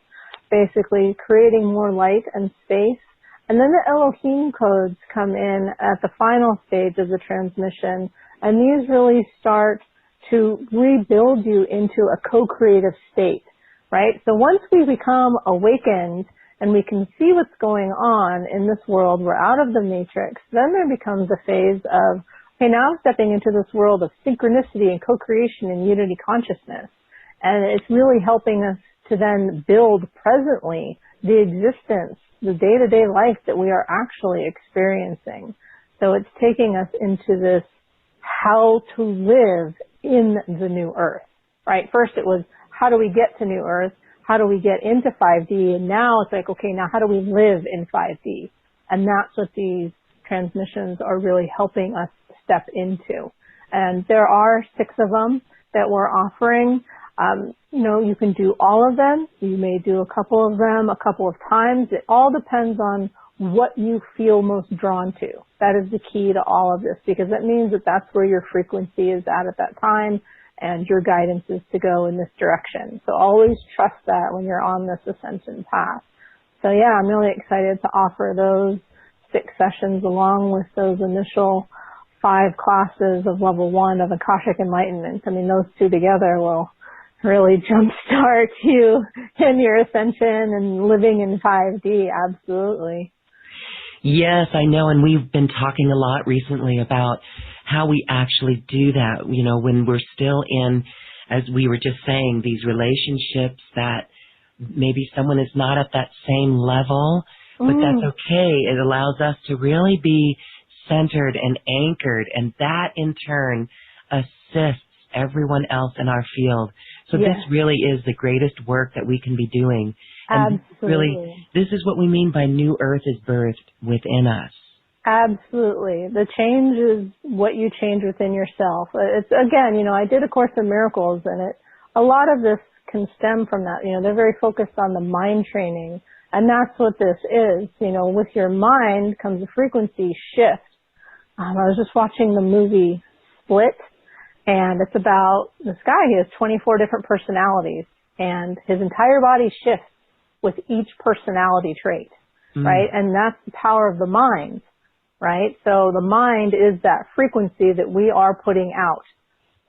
basically creating more light and space. And then the Elohim codes come in at the final stage of the transmission, and these really start to rebuild you into a co-creative state, right? So once we become awakened and we can see what's going on in this world, we're out of the matrix, then there becomes a phase of, okay, now I'm stepping into this world of synchronicity and co-creation and unity consciousness. And it's really helping us to then build presently the existence, the day-to-day life that we are actually experiencing. So it's taking us into this how to live in the new earth, right? First it was, how do we get to new earth? How do we get into 5D? And now it's like, okay, now how do we live in 5D? And that's what these transmissions are really helping us step into. And there are 6 of them that we're offering. You can do all of them. You may do a couple of them a couple of times. It all depends on what you feel most drawn to. That is the key to all of this, because that means that that's where your frequency is at that time, and your guidance is to go in this direction. So always trust that when you're on this ascension path. So yeah, I'm really excited to offer those 6 sessions along with those initial 5 classes of level 1 of Akashic Enlightenment. I mean, those 2 together will really jumpstart you in your ascension and living in 5D. Absolutely. Yes, I know, and we've been talking a lot recently about how we actually do that, you know, when we're still in, as we were just saying, these relationships that maybe someone is not at that same level, but that's okay. It allows us to really be centered and anchored, and that in turn assists everyone else in our field. So this really is the greatest work that we can be doing. And Absolutely. this is what we mean by new earth is birthed within us. Absolutely. The change is what you change within yourself. It's, again, you know, I did A Course in Miracles, and a lot of this can stem from that. You know, they're very focused on the mind training, and that's what this is. You know, with your mind comes a frequency shift. I was just watching the movie Split, and it's about this guy. He has 24 different personalities, and his entire body shifts with each personality trait, right? And that's the power of the mind, right? So the mind is that frequency that we are putting out.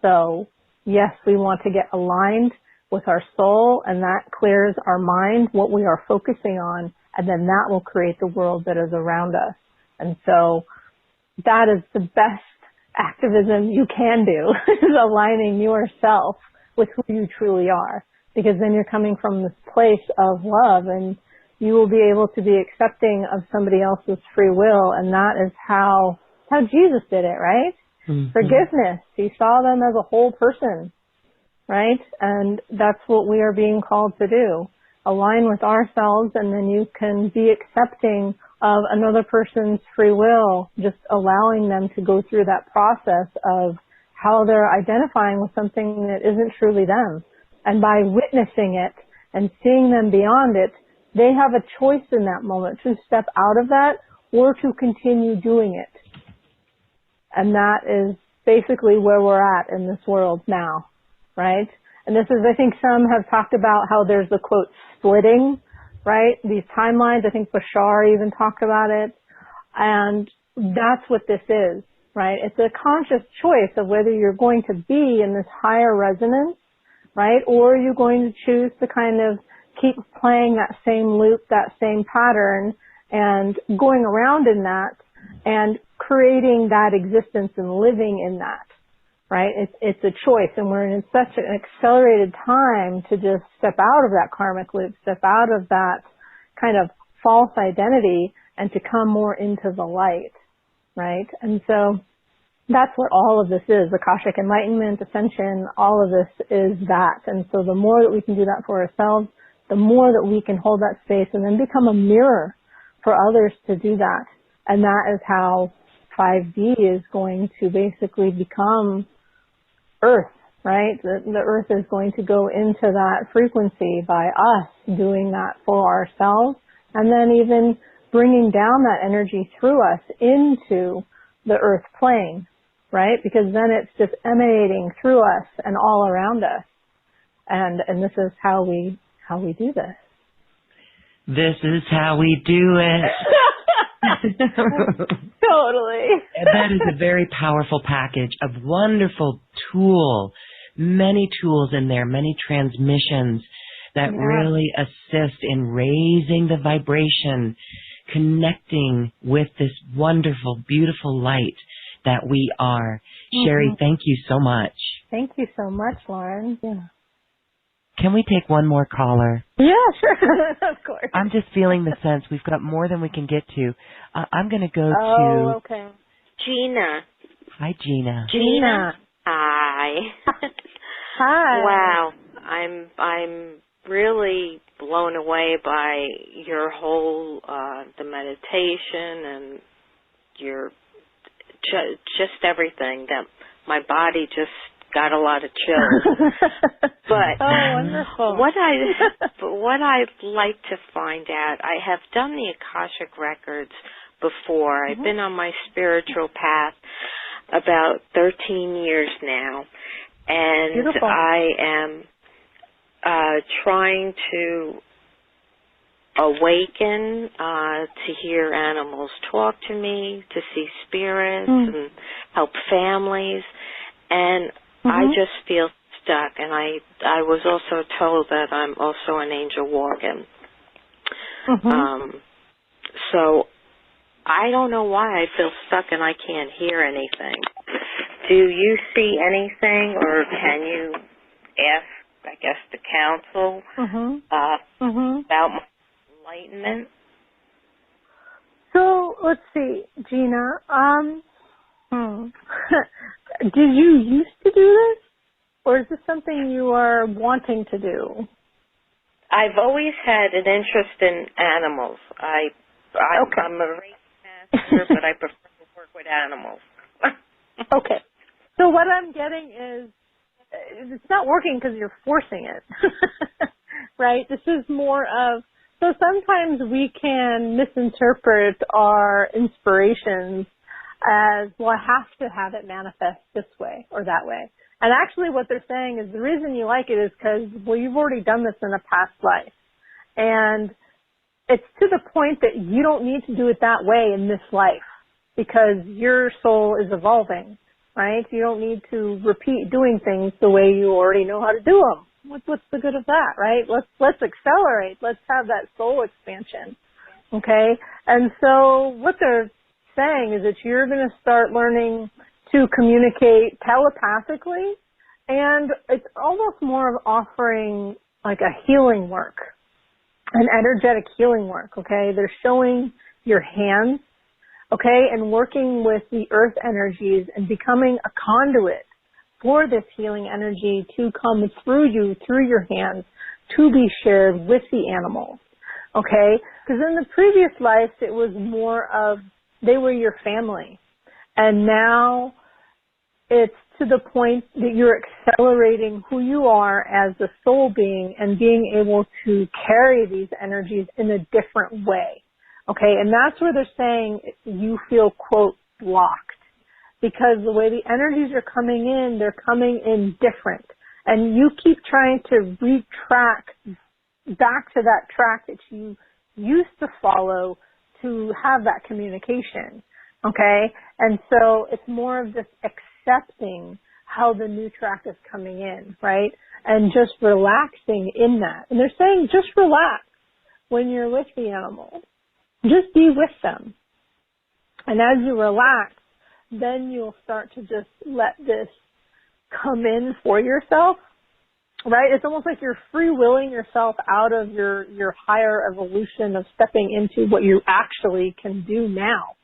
So yes, we want to get aligned with our soul, and that clears our mind, what we are focusing on, and then that will create the world that is around us. And so that is the best activism you can do, is aligning yourself with who you truly are. Because then you're coming from this place of love, and you will be able to be accepting of somebody else's free will, and that is how Jesus did it, right? Forgiveness. He saw them as a whole person, right? And that's what we are being called to do. Align with ourselves, and then you can be accepting of another person's free will, just allowing them to go through that process of how they're identifying with something that isn't truly them. And by witnessing it and seeing them beyond it, they have a choice in that moment to step out of that or to continue doing it. And that is basically where we're at in this world now, right? And this is, I think some have talked about how there's the quote splitting, right? These timelines, I think Bashar even talked about it. And that's what this is, right? It's a conscious choice of whether you're going to be in this higher resonance, right? Or you're going to choose to kind of keep playing that same loop, that same pattern, and going around in that and creating that existence and living in that, right? It's a choice, and we're in such an accelerated time to just step out of that karmic loop, step out of that kind of false identity, and to come more into the light, right? And so that's what all of this is. Akashic Enlightenment, Ascension, all of this is that. And so the more that we can do that for ourselves, the more that we can hold that space and then become a mirror for others to do that. And that is how 5D is going to basically become Earth, right? The Earth is going to go into that frequency by us doing that for ourselves, and then even bringing down that energy through us into the Earth plane, right? Because then it's just emanating through us and all around us. And this is how we do this. This is how we do it. Totally. And that is a very powerful package of wonderful many tools in there, many transmissions that really assist in raising the vibration, connecting with this wonderful, beautiful light that we are. Sherry, thank you so much. Thank you so much, Lauren. Yeah. Can we take one more caller? Yeah, sure. Of course. I'm just feeling the sense we've got more than we can get to. I'm going to go to... Oh, okay. Gina. Hi, Gina. Gina. Hi. Hi. Wow. I'm really blown away by your whole the meditation and your just everything. That my body just got a lot of chills. But wonderful. what I'd like to find out, I have done the Akashic Records before. I've been on my spiritual path about 13 years now, and Beautiful. I am trying to awaken, to hear animals talk to me, to see spirits and help families, and I just feel stuck, and I was also told that I'm also an angel walking. So I don't know why I feel stuck and I can't hear anything. Do you see anything, or can you ask, I guess, the council about my enlightenment? So let's see, Gina. Did you used to do this, or is this something you are wanting to do? I've always had an interest in animals. I'm a race master, but I prefer to work with animals. Okay. So what I'm getting is it's not working because you're forcing it, right? This is more of, so sometimes we can misinterpret our inspirations as, well, I have to have it manifest this way or that way. And actually what they're saying is the reason you like it is because, well, you've already done this in a past life. And it's to the point that you don't need to do it that way in this life because your soul is evolving, right? You don't need to repeat doing things the way you already know how to do them. What's the good of that, right? Let's accelerate. Let's have that soul expansion, okay? And so what they're saying is that you're going to start learning to communicate telepathically, and it's almost more of offering like a healing work, an energetic healing work, okay? They're showing your hands, okay, and working with the earth energies and becoming a conduit for this healing energy to come through you, through your hands, to be shared with the animals, okay? Because in the previous lives, it was more of they were your family. And now it's to the point that you're accelerating who you are as a soul being and being able to carry these energies in a different way, okay? And that's where they're saying you feel, quote, blocked. Because the way the energies are coming in, they're coming in different. And you keep trying to retrack back to that track that you used to follow to have that communication, okay? And so it's more of just accepting how the new track is coming in, right? And just relaxing in that. And they're saying just relax when you're with the animals. Just be with them. And as you relax, then you'll start to just let this come in for yourself, right? It's almost like you're free-willing yourself out of your higher evolution of stepping into what you actually can do now,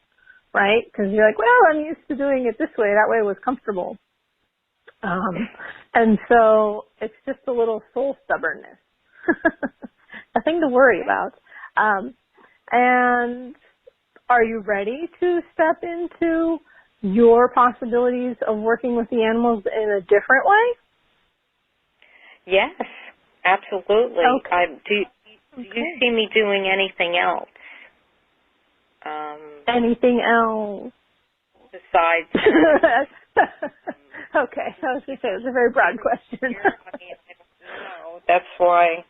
right? Because you're like, well, I'm used to doing it this way. That way it was comfortable. And so it's just a little soul stubbornness. Nothing to worry about. And are you ready to step into your possibilities of working with the animals in a different way? Yes, absolutely. Okay. Do you see me doing anything else? Anything else? Besides okay, I was going to say, it was a very broad question. I don't know. That's why.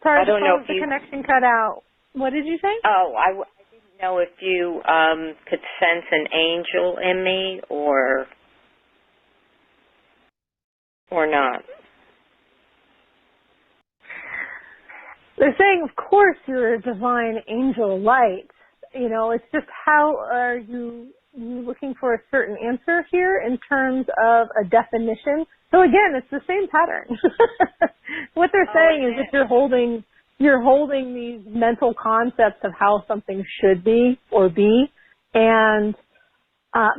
Sorry, I don't know if the connection cut out. What did you say? Oh, I didn't know if you could sense an angel in me or not. They're saying, of course, you're a divine angel light. You know, it's just how are you looking for a certain answer here in terms of a definition? So again, it's the same pattern. What they're saying is that you're holding these mental concepts of how something should be or be, and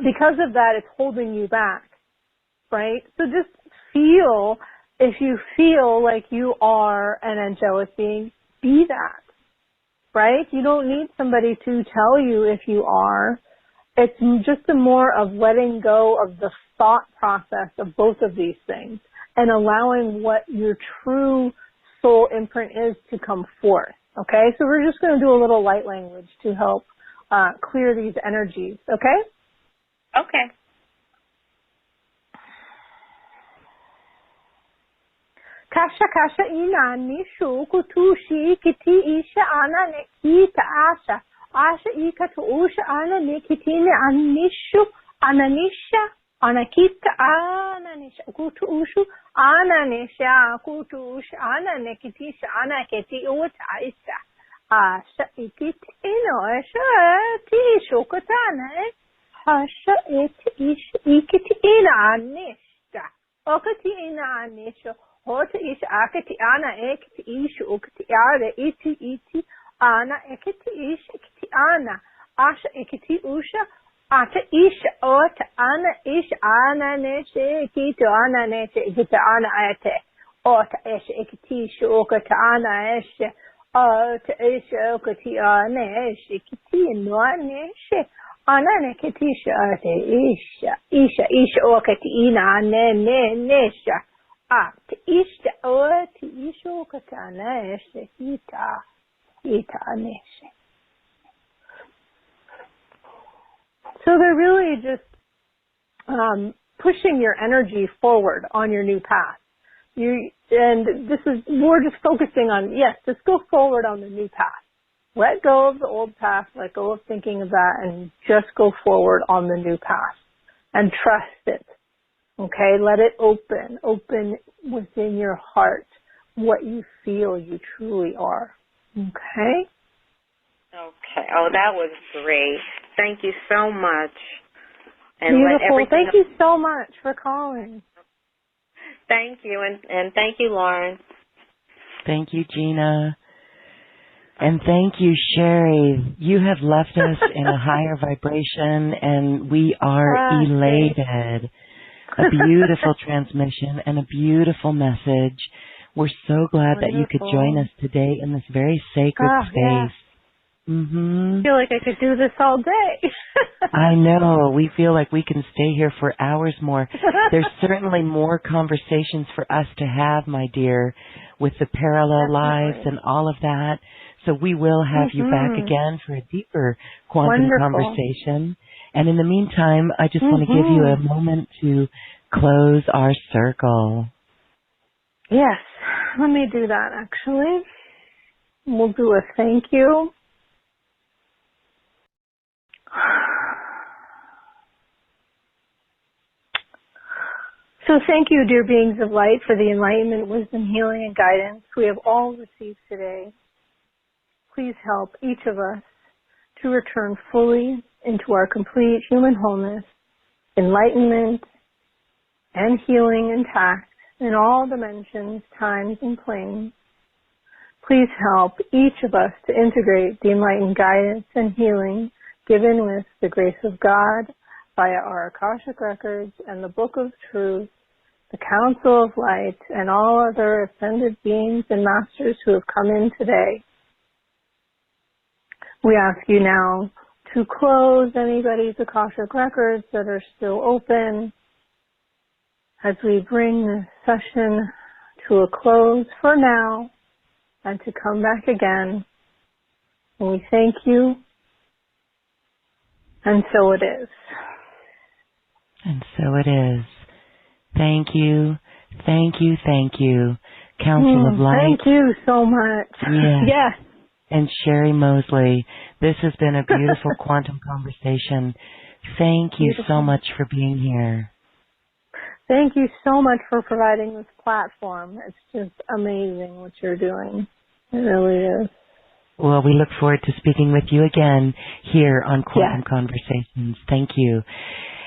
because of that, it's holding you back, right? So just feel, if you feel like you are an angelic being, be that, right? You don't need somebody to tell you if you are. It's just a more of letting go of the thought process of both of these things and allowing what your true soul imprint is to come forth, okay? So we're just going to do a little light language to help clear these energies, okay? Okay. Kasha inani shuku tushi kiti isha ana ne kita asha ika tu usha ana ne kitini anishu ananisha Anakita ananisha kutu ushu ananisha kutu ushu ananekitisha anaketi utaisha asha ikiti ino asha tishu kutana asha ikiti ina anisha okati ina anisha hota isha akati ana ekiti ishu okati ara iti ana ekiti isha ikiti ana asha ikiti usha Ata isha ota ana isha ana neshe kito ana neshe kita ana ate ota eshe ikitisha okata ana eshe ota isha okati ana eshe kiti no neshe ana ne kitisha ate isha okati ina ane nesha ata isha ota isha okata ana eshe kita neshe. So they're really just pushing your energy forward on your new path. And this is more just focusing on, yes, just go forward on the new path. Let go of the old path, let go of thinking of that, and just go forward on the new path. And trust it. Okay? Let it open within your heart what you feel you truly are. Okay? Okay. Oh, that was great. Thank you so much. And beautiful. Thank you so much for calling. Thank you. And thank you, Lauren. Thank you, Gina. And thank you, Sherry. You have left us in a higher vibration, and we are elated. A beautiful transmission and a beautiful message. We're so glad that you could join us today in this very sacred space. Yeah. I feel like I could do this all day. I know. We feel like we can stay here for hours more. There's certainly more conversations for us to have, my dear, with the parallel lives and all of that. So we will have you back again for a deeper quantum conversation. And in the meantime, I just want to give you a moment to close our circle. Yes. Let me do that, actually. We'll do a thank you. So thank you, dear beings of light, for the enlightenment, wisdom, healing, and guidance we have all received today. Please help each of us to return fully into our complete human wholeness, enlightenment, and healing intact in all dimensions, times, and planes. Please help each of us to integrate the enlightened guidance and healing given with the grace of God via our Akashic Records and the Book of Truth, the Council of Light, and all other ascended beings and masters who have come in today. We ask you now to close anybody's Akashic Records that are still open as we bring this session to a close for now and to come back again. And we thank you. And so it is. And so it is. Thank you. Thank you. Thank you. Council of Light. Thank you so much. Yes. And Sherry Mosley. This has been a beautiful quantum conversation. Thank you so much for being here. Thank you so much for providing this platform. It's just amazing what you're doing. It really is. Well, we look forward to speaking with you again here on Quantum Conversations. Thank you.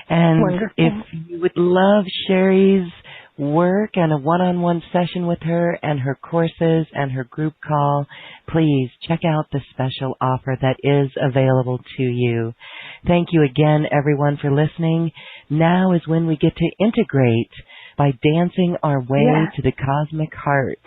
And if you would love Sherry's work and a one-on-one session with her and her courses and her group call, please check out the special offer that is available to you. Thank you again, everyone, for listening. Now is when we get to integrate by dancing our way to the cosmic heart.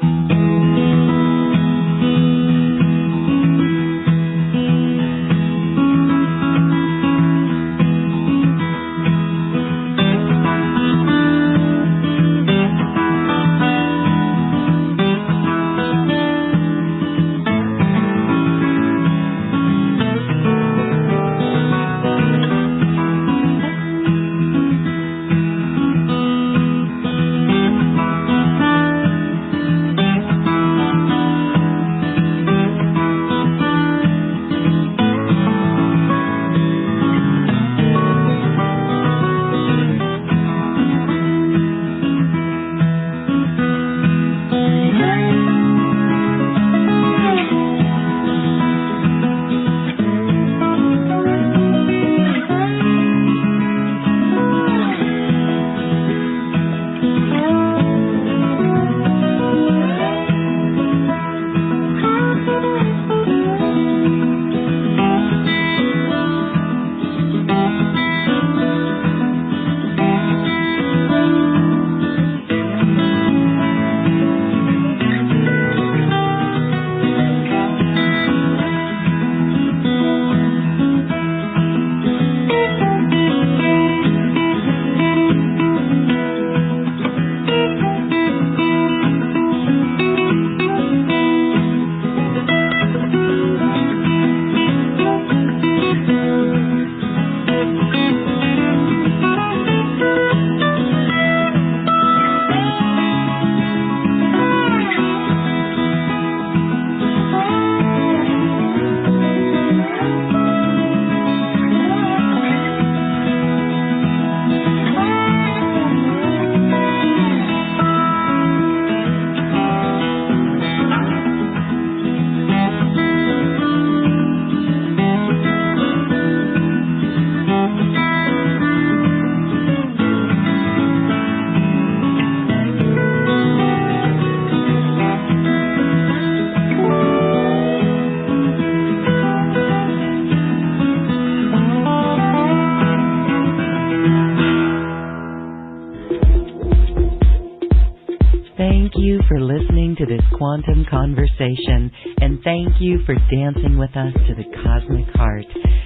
quantum conversation, and thank you for dancing with us to the cosmic heart.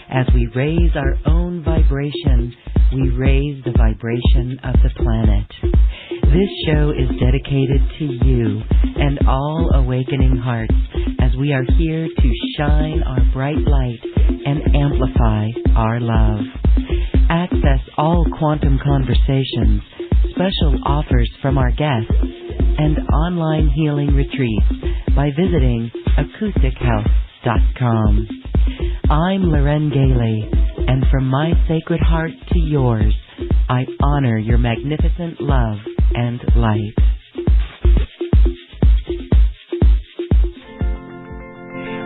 As we raise our own vibration, we raise the vibration of the planet. This show is dedicated to you and all awakening hearts, as we are here to shine our bright light and amplify our love. Access all quantum conversations, special offers from our guests, and online healing retreats by visiting acoustichealth.com. I'm Loren Gailey, and from my sacred heart to yours, I honor your magnificent love and light.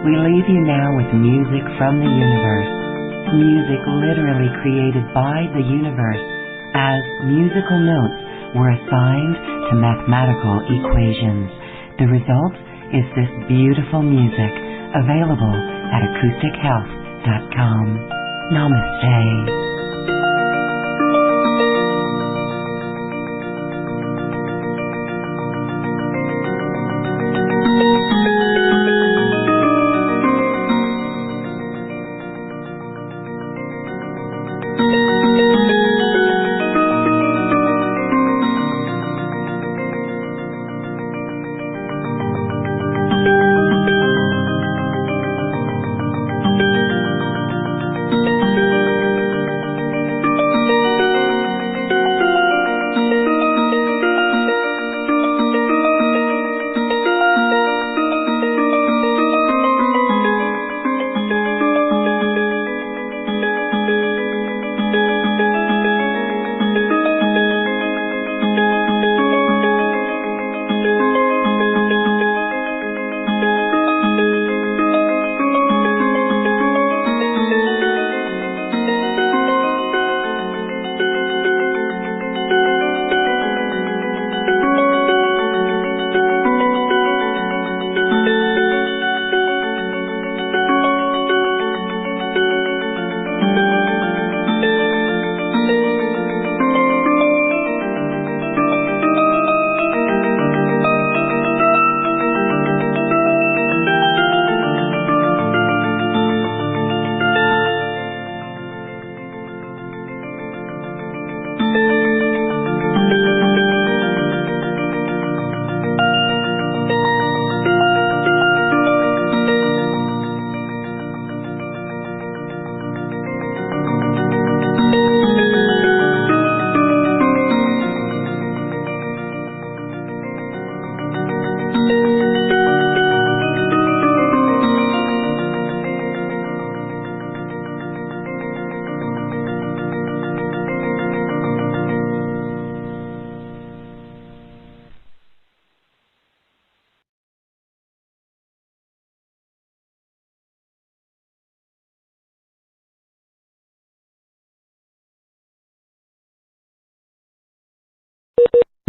We leave you now with music from the universe. Music literally created by the universe, as musical notes were assigned to mathematical equations. The result is this beautiful music, available at acoustichealth.com. Namaste.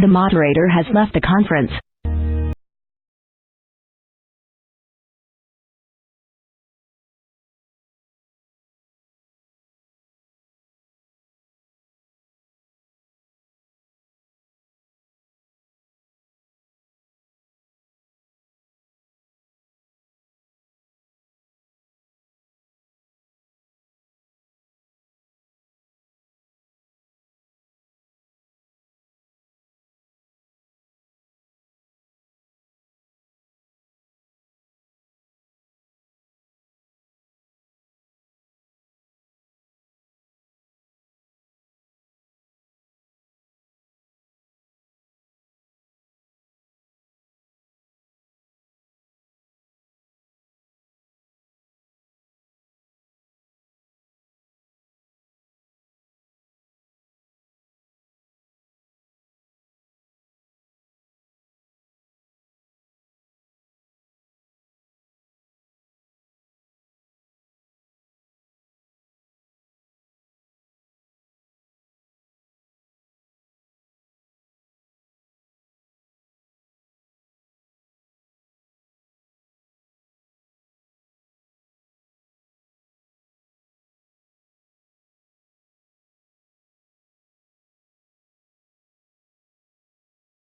The moderator has left the conference.